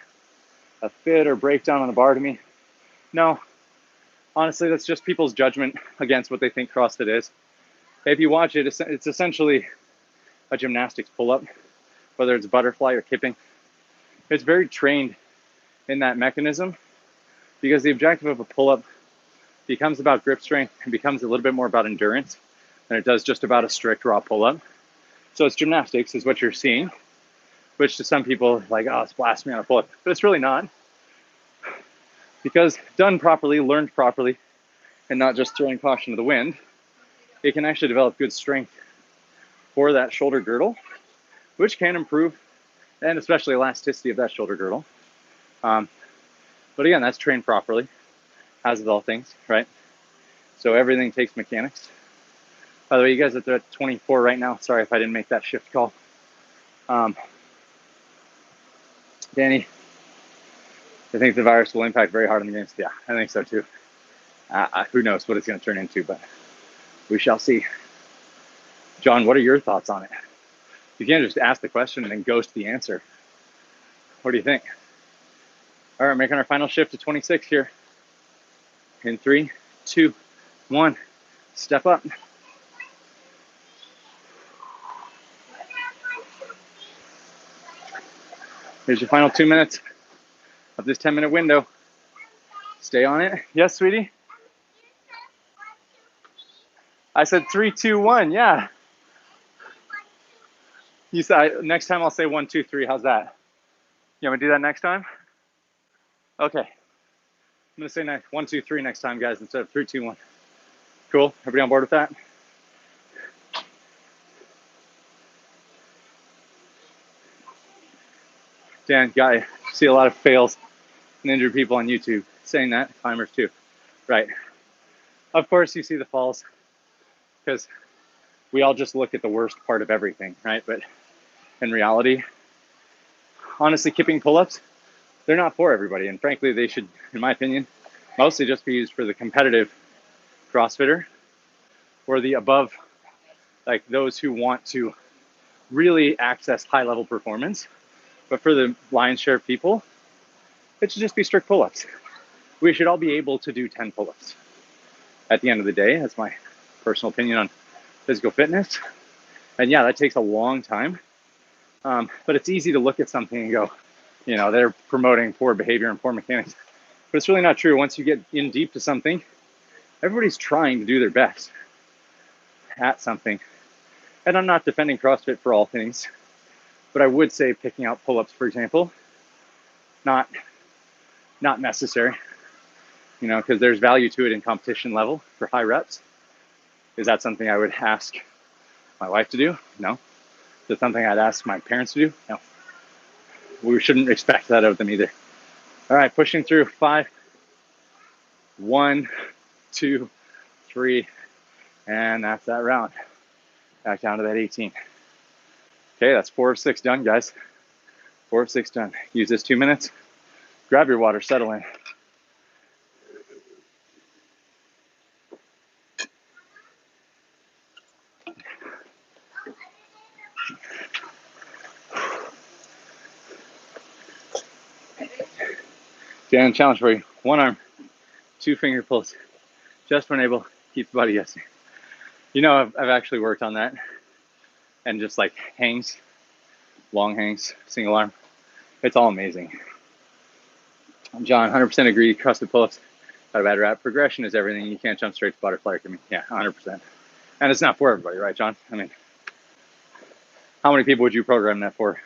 a fit or breakdown on the bar to me. No, honestly, that's just people's judgment against what they think CrossFit is. If you watch it, it's essentially a gymnastics pull-up, whether it's butterfly or kipping. It's very trained in that mechanism because the objective of a pull-up becomes about grip strength and becomes a little bit more about endurance than it does just about a strict raw pull-up. So it's gymnastics is what you're seeing, which to some people like, oh, it's blasphemy on a pull-up, but it's really not. Because done properly, learned properly, and not just throwing caution to the wind, it can actually develop good strength for that shoulder girdle, which can improve, and especially elasticity of that shoulder girdle. But again, that's trained properly, as with all things, right? So everything takes mechanics. By the way, you guys are at 24 right now. Sorry if I didn't make that shift call. Danny, I think the virus will impact very hard on the games. Yeah, I think so too. Who knows what it's going to turn into, but we shall see. John, what are your thoughts on it? You can't just ask the question and then ghost the answer. What do you think? All right, making our final shift to 26 here. In 3, 2, 1, step up. Here's your final 2 minutes of this 10-minute window. Stay on it. Yes, sweetie? I said 3, 2, 1. Yeah. You said next time I'll say 1, 2, 3. How's that? You want me to do that next time? Okay. I'm gonna say 1, 2, 3 next time, guys, instead of 3, 2, 1. Cool. Everybody on board with that? Dan, guy, see a lot of fails and injured people on YouTube saying that, climbers too, right? Of course, you see the falls because we all just look at the worst part of everything, right? But in reality, honestly, kipping pull-ups, they're not for everybody. And frankly, they should, in my opinion, mostly just be used for the competitive CrossFitter or the above, like those who want to really access high-level performance. But for the lion's share of people, it should just be strict pull-ups. We should all be able to do 10 pull-ups. At the end of the day, that's my personal opinion on physical fitness. And yeah, that takes a long time. But it's easy to look at something and go, they're promoting poor behavior and poor mechanics. But it's really not true. Once you get in deep to something, everybody's trying to do their best at something. And I'm not defending CrossFit for all things, but I would say picking out pull-ups, for example, not necessary, because there's value to it in competition level for high reps. Is that something I would ask my wife to do? No. Is it something I'd ask my parents to do? No. We shouldn't expect that of them either. All right, pushing through 5, 1, 2, 3, and that's that round. Back down to that 18. Okay, that's 4 of 6 done, guys. 4 of 6 done. Use this 2 minutes. Grab your water, settle in. Dan, challenge for you. 1 arm, 2 finger pulls. Just when able, keep the body guessing. I've actually worked on that. And just like hangs, long hangs, single arm. It's all amazing. John, 100% agree. CrossFit pull-ups, not a bad rap. Progression is everything. You can't jump straight to butterfly. Yeah, 100%. And it's not for everybody, right, John? I mean, how many people would you program that for?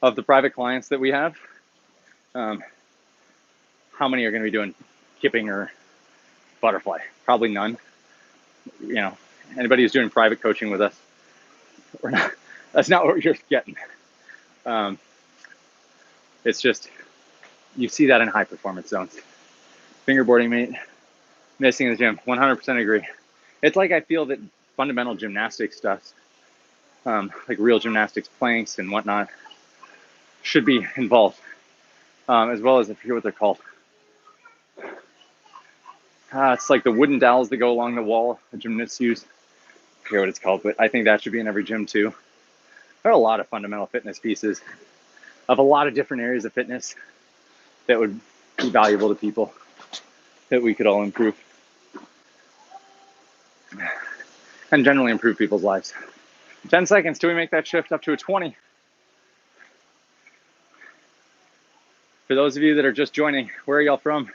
Of the private clients that we have, how many are going to be doing kipping or butterfly? Probably none. Anybody who's doing private coaching with us, we're not. That's not what you're getting. It's just, you see that in high performance zones. Fingerboarding, mate. Missing the gym. 100% agree. It's like I feel that fundamental gymnastics stuff, like real gymnastics, planks and whatnot, should be involved, as well as I forget what they're called. It's like the wooden dowels that go along the wall the gymnasts use. I forget what it's called, but I think that should be in every gym too. There are a lot of fundamental fitness pieces of a lot of different areas of fitness that would be valuable to people that we could all improve and generally improve people's lives. 10 seconds till we make that shift up to a 20. For those of you that are just joining, where are y'all from?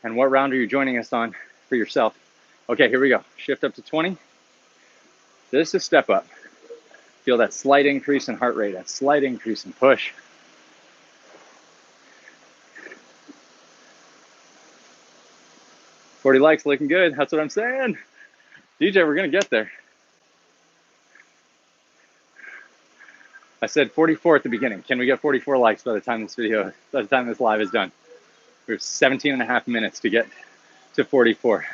And what round are you joining us on for yourself? Okay, here we go. Shift up to 20. This is step up. Feel that slight increase in heart rate, that slight increase in push. $40 likes, looking good. That's what I'm saying. DJ, we're gonna get there. I said 44 at the beginning. Can we get 44 likes by the time this live is done? We have 17 and a half minutes to get to 44.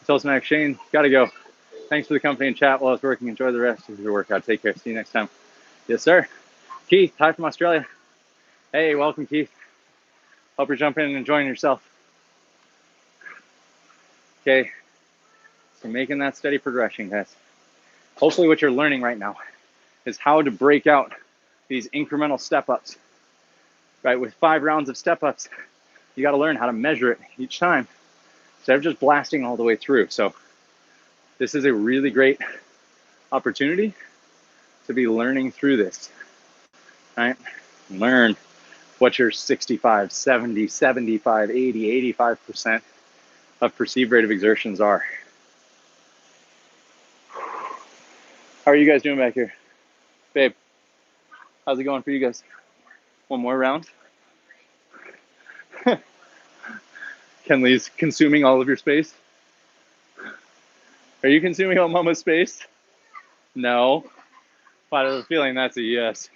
Tell us Max Shane, gotta go. Thanks for the company and chat while I was working. Enjoy the rest of your workout. Take care. See you next time. Yes, sir. Keith, hi from Australia. Hey, welcome, Keith. Hope you're jumping and enjoying yourself. Okay, so making that steady progression, guys. Hopefully what you're learning right now is how to break out these incremental step-ups, right? With 5 rounds of step-ups, you got to learn how to measure it each time instead of just blasting all the way through. So this is a really great opportunity to be learning through this, right? Learn what your 65, 70, 75, 80, 85% of perceived rate of exertions are. How are you guys doing back here? Babe, how's it going for you guys? One more round? Kenley's consuming all of your space? Are you consuming all Mama's space? No. But I have a feeling that's a yes.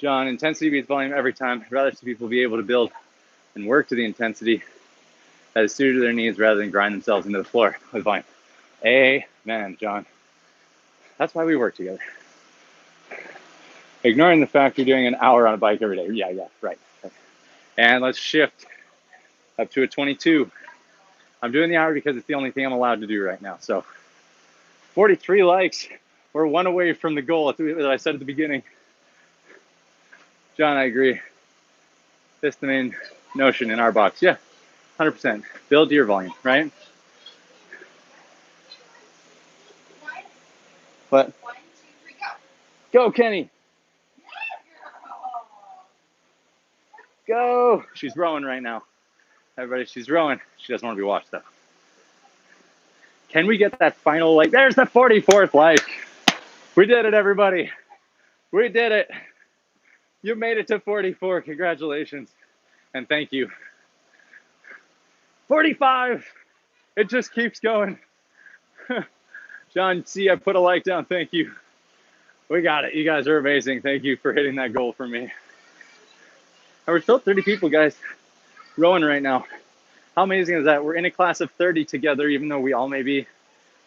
John, intensity beats volume every time. I'd rather see people be able to build and work to the intensity that is suited to their needs rather than grind themselves into the floor with volume. Amen, John. That's why we work together. Ignoring the fact you're doing an hour on a bike every day. Yeah, right. And let's shift up to a 22. I'm doing the hour because it's the only thing I'm allowed to do right now. So 43 likes. We're one away from the goal that I said at the beginning. John, I agree. That's the main notion in our box. Yeah, 100%. Build to your volume, right? What? 1, 2, 3, go. Go, Kenny. Go. She's rowing right now. Everybody, she's rowing. She doesn't want to be watched, though. Can we get that final like? There's the 44th like. We did it, everybody. We did it. You made it to 44. Congratulations. And thank you. 45. It just keeps going. John, see, I put a like down. Thank you. We got it. You guys are amazing. Thank you for hitting that goal for me. And we're still 30 people, guys, rowing right now. How amazing is that? We're in a class of 30 together, even though we all may be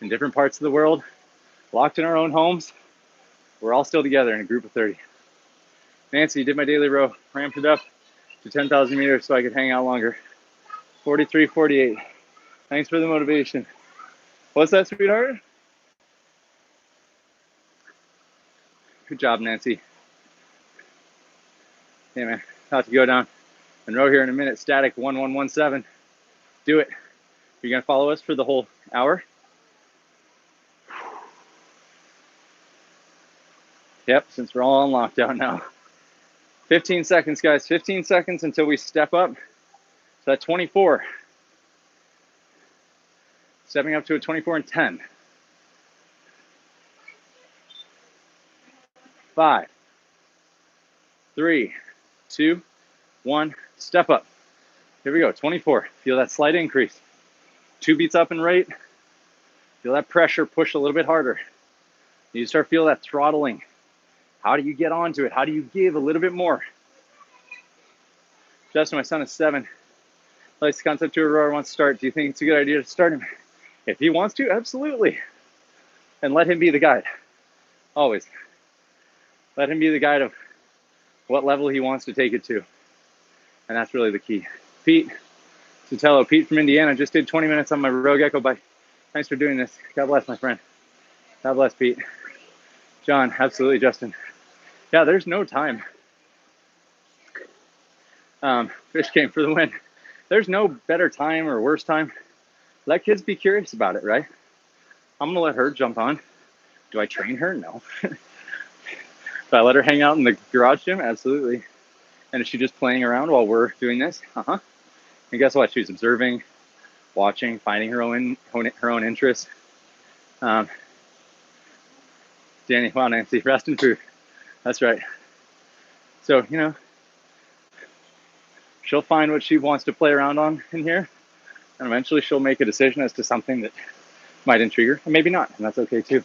in different parts of the world, locked in our own homes. We're all still together in a group of 30. Nancy, did my daily row, ramped it up to 10,000 meters so I could hang out longer. 43, 48. Thanks for the motivation. What's that, sweetheart? Good job, Nancy. Hey, man, about to go down and row here in a minute. Static 1117. Do it. You're going to follow us for the whole hour? Yep, since we're all on lockdown now. 15 seconds, guys. 15 seconds until we step up. So that's 24. Stepping up to a 24 and 10. 5, 3, 2, 1. Step up. Here we go. 24. Feel that slight increase. 2 beats up in rate. Feel that pressure push a little bit harder. You start feel that throttling. How do you get onto it? How do you give a little bit more? Justin, my son is 7. Likes the concept to a rower, wants to start. Do you think it's a good idea to start him? If he wants to, absolutely. And let him be the guide. Always. Let him be the guide of what level he wants to take it to. And that's really the key. Pete Sotelo, Pete from Indiana, just did 20 minutes on my Rogue Echo bike. Thanks for doing this. God bless, my friend. God bless, Pete. John, absolutely, Justin. Yeah, there's no time. Fish came for the win. There's no better time or worse time. Let kids be curious about it, right? I'm gonna let her jump on. Do I train her? No. Do I let her hang out in the garage gym? Absolutely. And is she just playing around while we're doing this? And guess what? She's observing, watching, finding her own interests. Danny, wow, Nancy, rest and food. That's right. So, you know, she'll find what she wants to play around on in here, and eventually she'll make a decision as to something that might intrigue her, and maybe not, and that's okay too.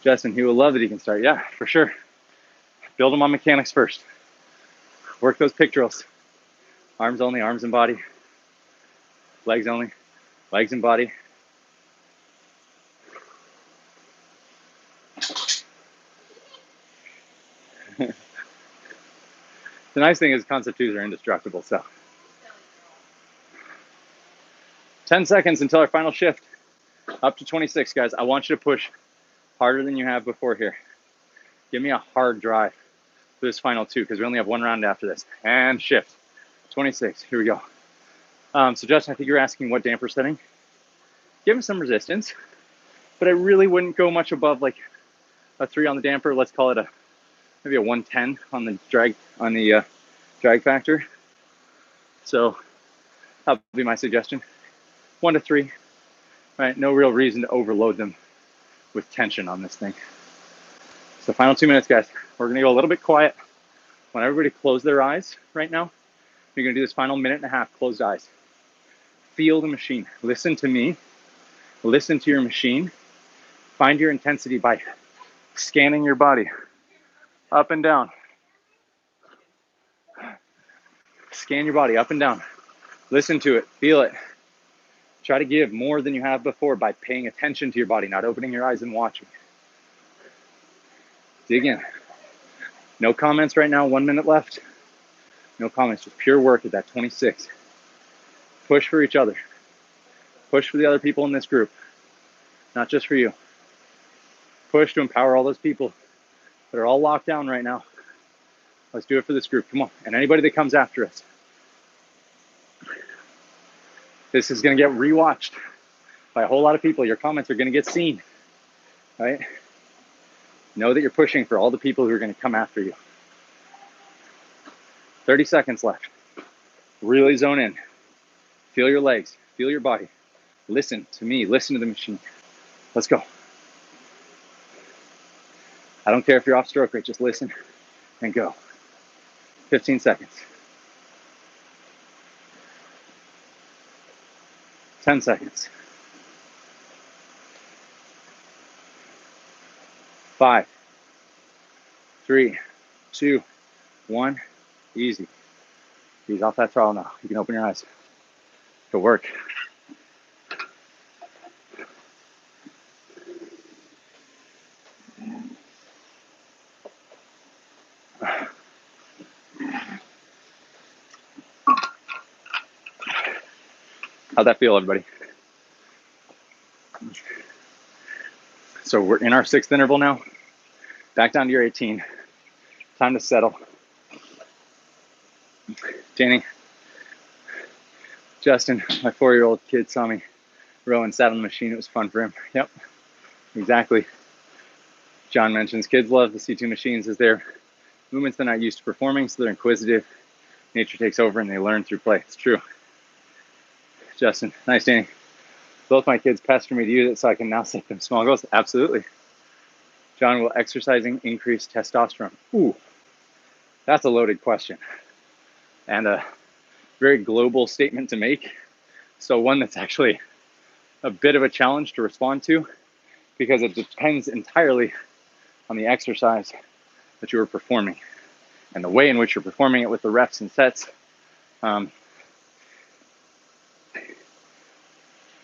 Justin, he will love that he can start. Yeah, for sure. Build him on mechanics first. Work those pectorals. Arms only, arms and body. Legs only, legs and body. The nice thing is concept 2s are indestructible, so. 10 seconds until our final shift. Up to 26, guys. I want you to push harder than you have before here. Give me a hard drive for this final 2, because we only have 1 round after this. And shift. 26, here we go. So Justin, I think you're asking what damper setting. Give him some resistance, but I really wouldn't go much above like a 3 on the damper. Let's call it maybe a 110 on the drag factor. So that would be my suggestion. 1 to 3, right? No real reason to overload them with tension on this thing. So final 2 minutes, guys. We're gonna go a little bit quiet. I want everybody to close their eyes right now. You're gonna do this final 1.5 minutes, closed eyes. Feel the machine. Listen to me. Listen to your machine. Find your intensity by scanning your body. up and down. Scan your body up and down. Listen to it, feel it. Try to give more than you have before by paying attention to your body, not opening your eyes and watching. Dig in. No comments right now, 1 minute left. No comments, just pure work at that 26. Push for each other. Push for the other people in this group, not just for you. Push to empower all those people that are all locked down right now. Let's do it for this group, come on. And anybody that comes after us. This is gonna get rewatched by a whole lot of people. Your comments are gonna get seen, right? Know that you're pushing for all the people who are gonna come after you. 30 seconds left. Really zone in. Feel your legs, feel your body. Listen to me, listen to the machine. Let's go. I don't care if you're off stroke rate, just listen and go. 15 seconds. 10 seconds. 5, 3, 2, 1. Easy. Ease off that throttle now. You can open your eyes. Good work. How'd that feel, everybody? So we're in our 6th interval now. Back down to your 18. Time to settle. Danny, Justin, my 4-year-old kid saw me row and sat on the machine. It was fun for him. Yep, exactly. John mentions kids love the C2 machines as their movements they're not used to performing, so they're inquisitive. Nature takes over and they learn through play. It's true. Justin, nice, Danny. Both my kids pester me to use it so I can now set them small goals. Absolutely. John, will exercising increase testosterone? Ooh, that's a loaded question. And a very global statement to make. So one that's actually a bit of a challenge to respond to because it depends entirely on the exercise that you are performing and the way in which you're performing it with the reps and sets.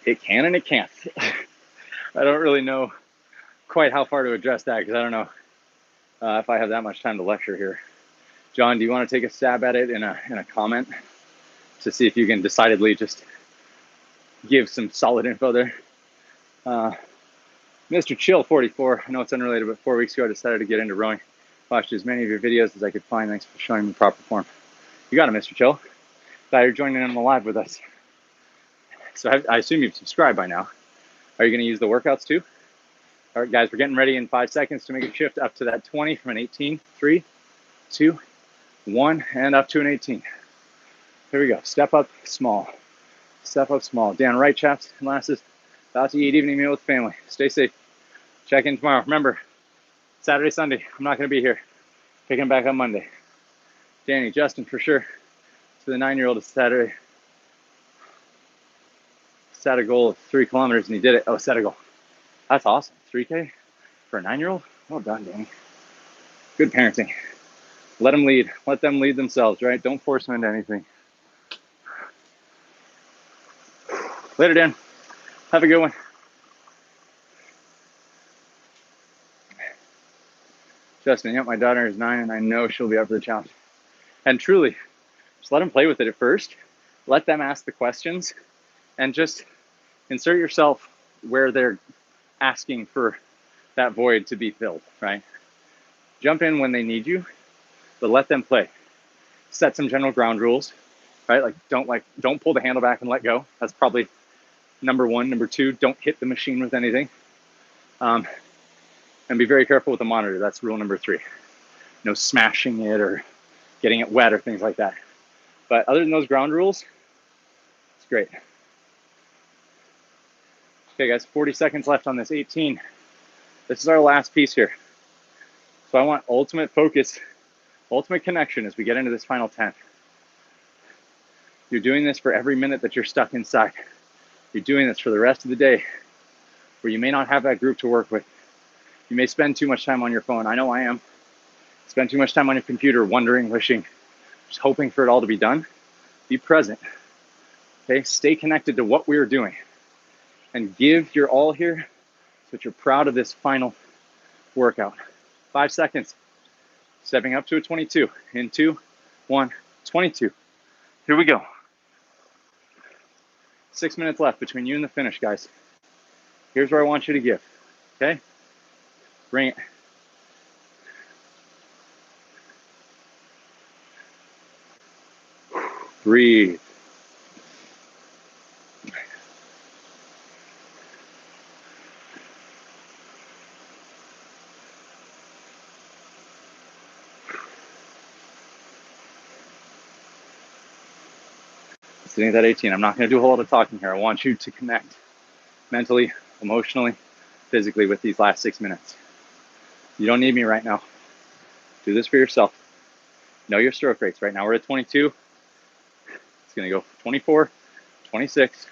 It can and it can't. I don't really know quite how far to address that because I don't know if I have that much time to lecture here. John, do you want to take a stab at it in a comment to see if you can decidedly just give some solid info there? Mr. Chill 44, I know it's unrelated, but 4 weeks ago I decided to get into rowing. Watched as many of your videos as I could find. Thanks for showing me the proper form. You got it, Mr. Chill. Glad you're joining in on the live with us. So I assume you've subscribed by now. Are you going to use the workouts too? All right, guys, we're getting ready in 5 seconds to make a shift up to that 20 from an 18. 3, 2, 1, and up to an 18. Here we go. Step up small. Step up small. Down right, chaps and lasses. About to eat evening meal with family. Stay safe. Check in tomorrow. Remember, Saturday, Sunday, I'm not going to be here. Picking back up Monday. Danny, Justin, for sure. To the 9-year-old, it's Saturday. Set a goal of 3 kilometers and he did it. Oh, set a goal. That's awesome. 3K for a 9-year-old? Well done, Danny. Good parenting. Let them lead. Let them lead themselves, right? Don't force them into anything. Later, Dan. Have a good one. Justin, yep, my daughter is 9 and I know she'll be up for the challenge. And truly, just let them play with it at first. Let them ask the questions and just insert yourself where they're asking for that void to be filled, right? Jump in when they need you, but let them play. Set some general ground rules, right? Don't pull the handle back and let go. That's probably number 1. Number 2, don't hit the machine with anything. And be very careful with the monitor. That's rule number 3. No smashing it or getting it wet or things like that. But other than those ground rules, it's great. Okay, guys, 40 seconds left on this 18. This is our last piece here. So I want ultimate focus, ultimate connection as we get into this final 10. You're doing this for every minute that you're stuck inside. You're doing this for the rest of the day where you may not have that group to work with. You may spend too much time on your phone. I know I am. spend too much time on your computer wondering, wishing, just hoping for it all to be done. Be present. Okay, stay connected to what we're doing and give your all here so that you're proud of this final workout. 5 seconds. Stepping up to a 22. In 2, 1, 22. Here we go. 6 minutes left between you and the finish, guys. Here's where I want you to give. Okay? Bring it. Breathe. Sitting at that 18. I'm not going to do a whole lot of talking here. I want you to connect mentally, emotionally, physically with these last 6 minutes. You don't need me right now. Do this for yourself. Know your stroke rates. Right now we're at 22. It's going to go 24, 26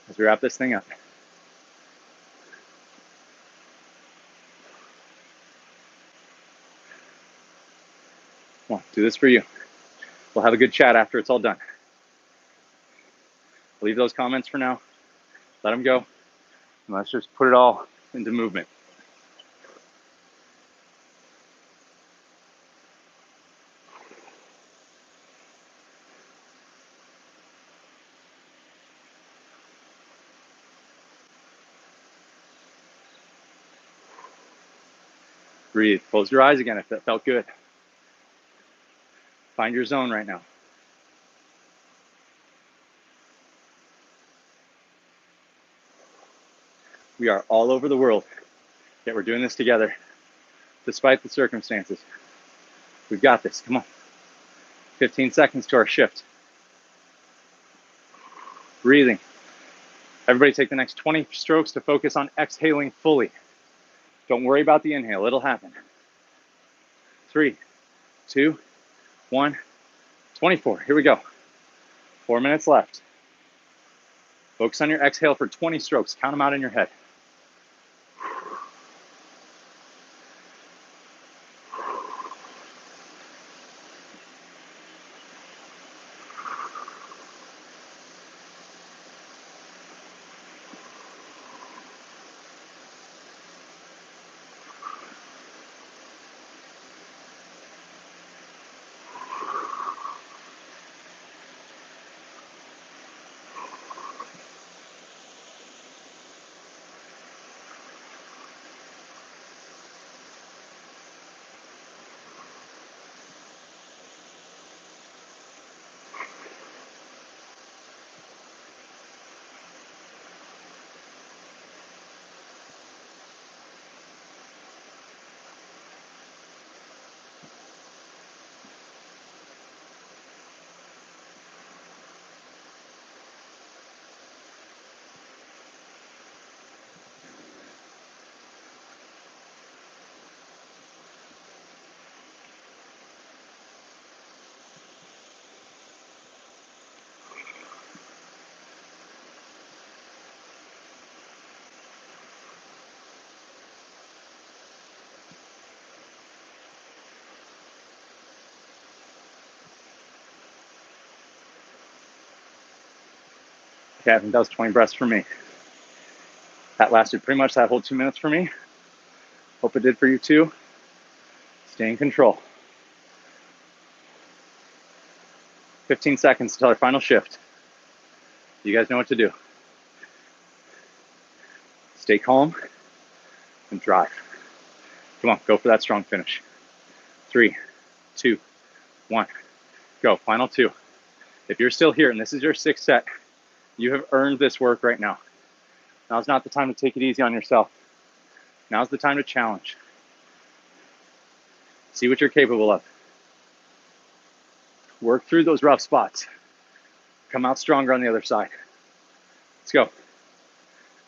as we wrap this thing up. Come on, do this for you. We'll have a good chat after it's all done. Leave those comments for now. Let them go. And let's just put it all into movement. Breathe. Close your eyes again if that felt good. Find your zone right now. We are all over the world, yet we're doing this together, despite the circumstances. We've got this. Come on. 15 seconds to our shift. Breathing. Everybody take the next 20 strokes to focus on exhaling fully. Don't worry about the inhale. It'll happen. 3, 2, 1, 24. Here we go. 4 minutes left. Focus on your exhale for 20 strokes. Count them out in your head. Okay, I think that was 20 breaths for me. That lasted pretty much that whole 2 minutes for me. Hope it did for you too. Stay in control. 15 seconds until our final shift. You guys know what to do. Stay calm and drive. Come on, go for that strong finish. 3, 2, 1, go. Final 2. If you're still here and this is your 6th set, you have earned this work right now. Now's not the time to take it easy on yourself. Now's the time to challenge. See what you're capable of. Work through those rough spots. Come out stronger on the other side. Let's go.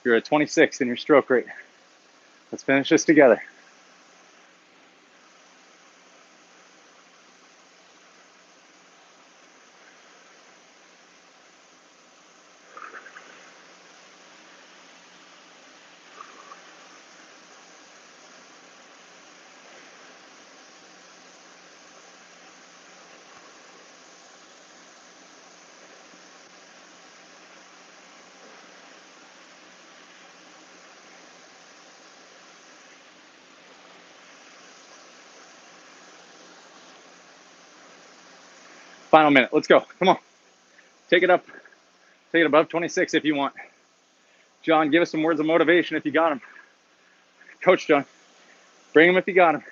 You're at 26 in your stroke rate. Let's finish this together. Final minute. Let's go. Come on. Take it up. Take it above 26 if you want. John, give us some words of motivation if you got them. Coach John, bring them if you got them.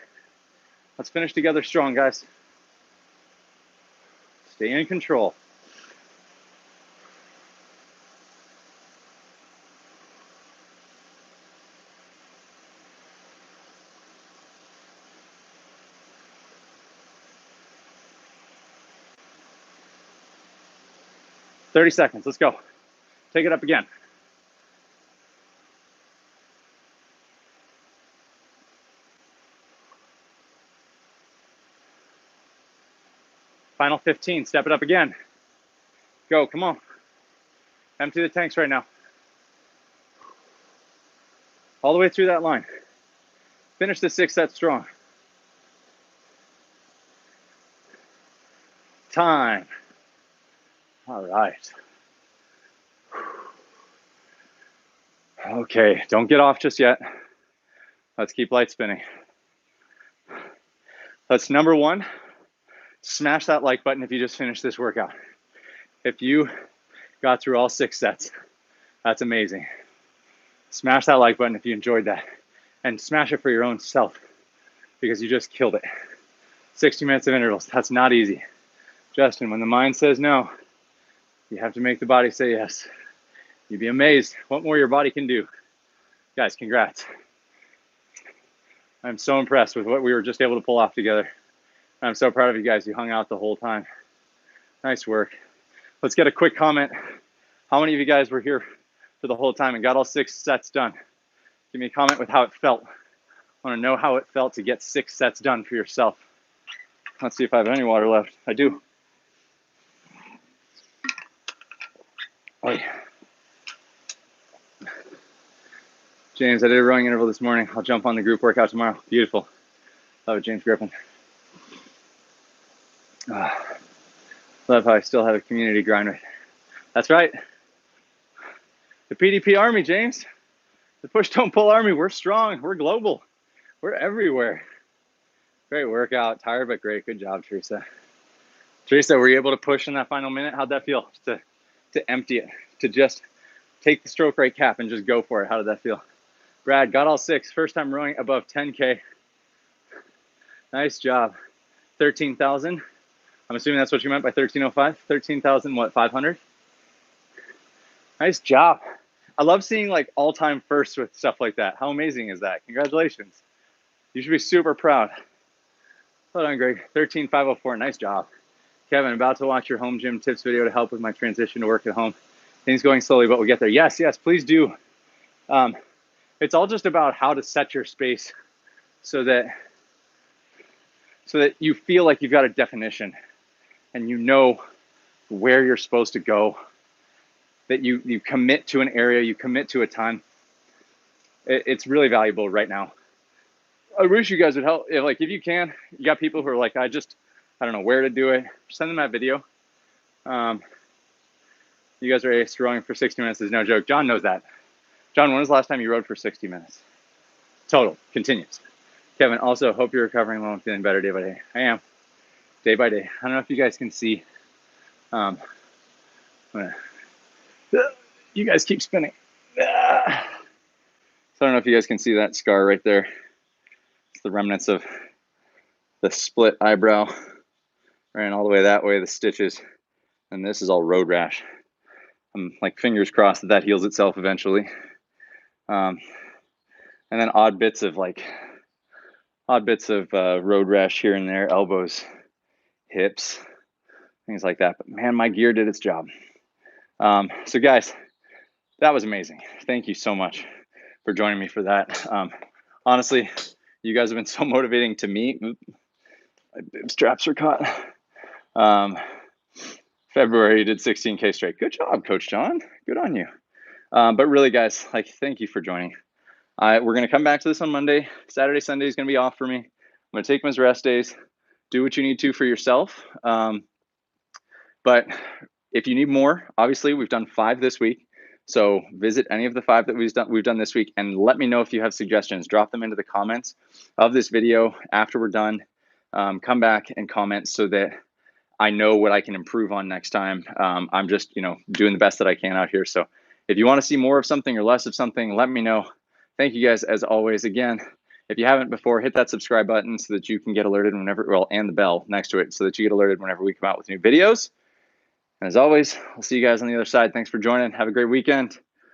Let's finish together strong, guys. Stay in control. "30 seconds. Let's go. Take it up again. Final 15. Step it up again. Go. Come on. Empty the tanks right now. All the way through that line. Finish the 6 sets strong. Time. All right. Okay, don't get off just yet. Let's keep light spinning. Let's, number one, smash that like button if you just finished this workout. If you got through all 6 sets, that's amazing. Smash that like button if you enjoyed that. And smash it for your own self because you just killed it. 60 minutes of intervals, that's not easy. Justin, when the mind says no, you have to make the body say yes. You'd be amazed what more your body can do. Guys, congrats. I'm so impressed with what we were just able to pull off together. I'm so proud of you guys. You hung out the whole time. Nice work. Let's get a quick comment. How many of you guys were here for the whole time and got all 6 sets done? Give me a comment with how it felt. I want to know how it felt to get 6 sets done for yourself. Let's see if I have any water left. I do. Oh, yeah. James, I did a rowing interval this morning. I'll jump on the group workout tomorrow. Beautiful. Love it, James Griffin. Love how I still have a community grind with. That's right. The PDP Army, James. The Push Don't Pull Army. We're strong. We're global. We're everywhere. Great workout. Tired but great. Good job, Teresa. Teresa, were you able to push in that final minute? How'd that feel? To empty it, to just take the stroke rate cap and just go for it. How did that feel? Brad, got all 6. First time rowing above 10K. Nice job. 13,000. I'm assuming that's what you meant by 1305. 13,000, what, 500? Nice job. I love seeing like all-time firsts with stuff like that. How amazing is that? Congratulations. You should be super proud. Hold on, Greg. 13,504. Nice job. Kevin, about to watch your home gym tips video to help with my transition to work at home. Things going slowly, but we'll get there. Yes, yes, please do. It's all just about how to set your space so that you feel like you've got a definition and you know where you're supposed to go, that you commit to an area, you commit to a time. It's really valuable right now. I wish you guys would help. If you can, you got people who are like, I don't know where to do it. Send them that video. You guys are ace. Rowing for 60 minutes is no joke. John knows that. John, when was the last time you rowed for 60 minutes? Total. Continues. Kevin, also hope you're recovering well and feeling better day by day. I am. Day by day. I don't know if you guys can see. You guys keep spinning. So I don't know if you guys can see that scar right there. It's the remnants of the split eyebrow. Ran all the way that way, the stitches. And this is all road rash. I'm like fingers crossed that heals itself eventually. And then odd bits of road rash here and there, elbows, hips, things like that. But man, my gear did its job. So guys, that was amazing. Thank you so much for joining me for that. Honestly, you guys have been so motivating to me. My bib straps are caught. February, you did 16K straight. Good job, Coach John. Good on you. But really, guys, thank you for joining. We're going to come back to this on Monday. Saturday, Sunday is going to be off for me. I'm going to take them as rest days. Do what you need to for yourself. But if you need more, obviously, we've done 5 this week. So visit any of the 5 that we've done this week and let me know if you have suggestions. Drop them into the comments of this video after we're done. Come back and comment so that I know what I can improve on next time. I'm just, doing the best that I can out here. So if you want to see more of something or less of something, let me know. Thank you guys as always. Again, if you haven't before, hit that subscribe button so that you can get alerted whenever, and the bell next to it so that you get alerted whenever we come out with new videos. And as always, I'll see you guys on the other side. Thanks for joining. Have a great weekend.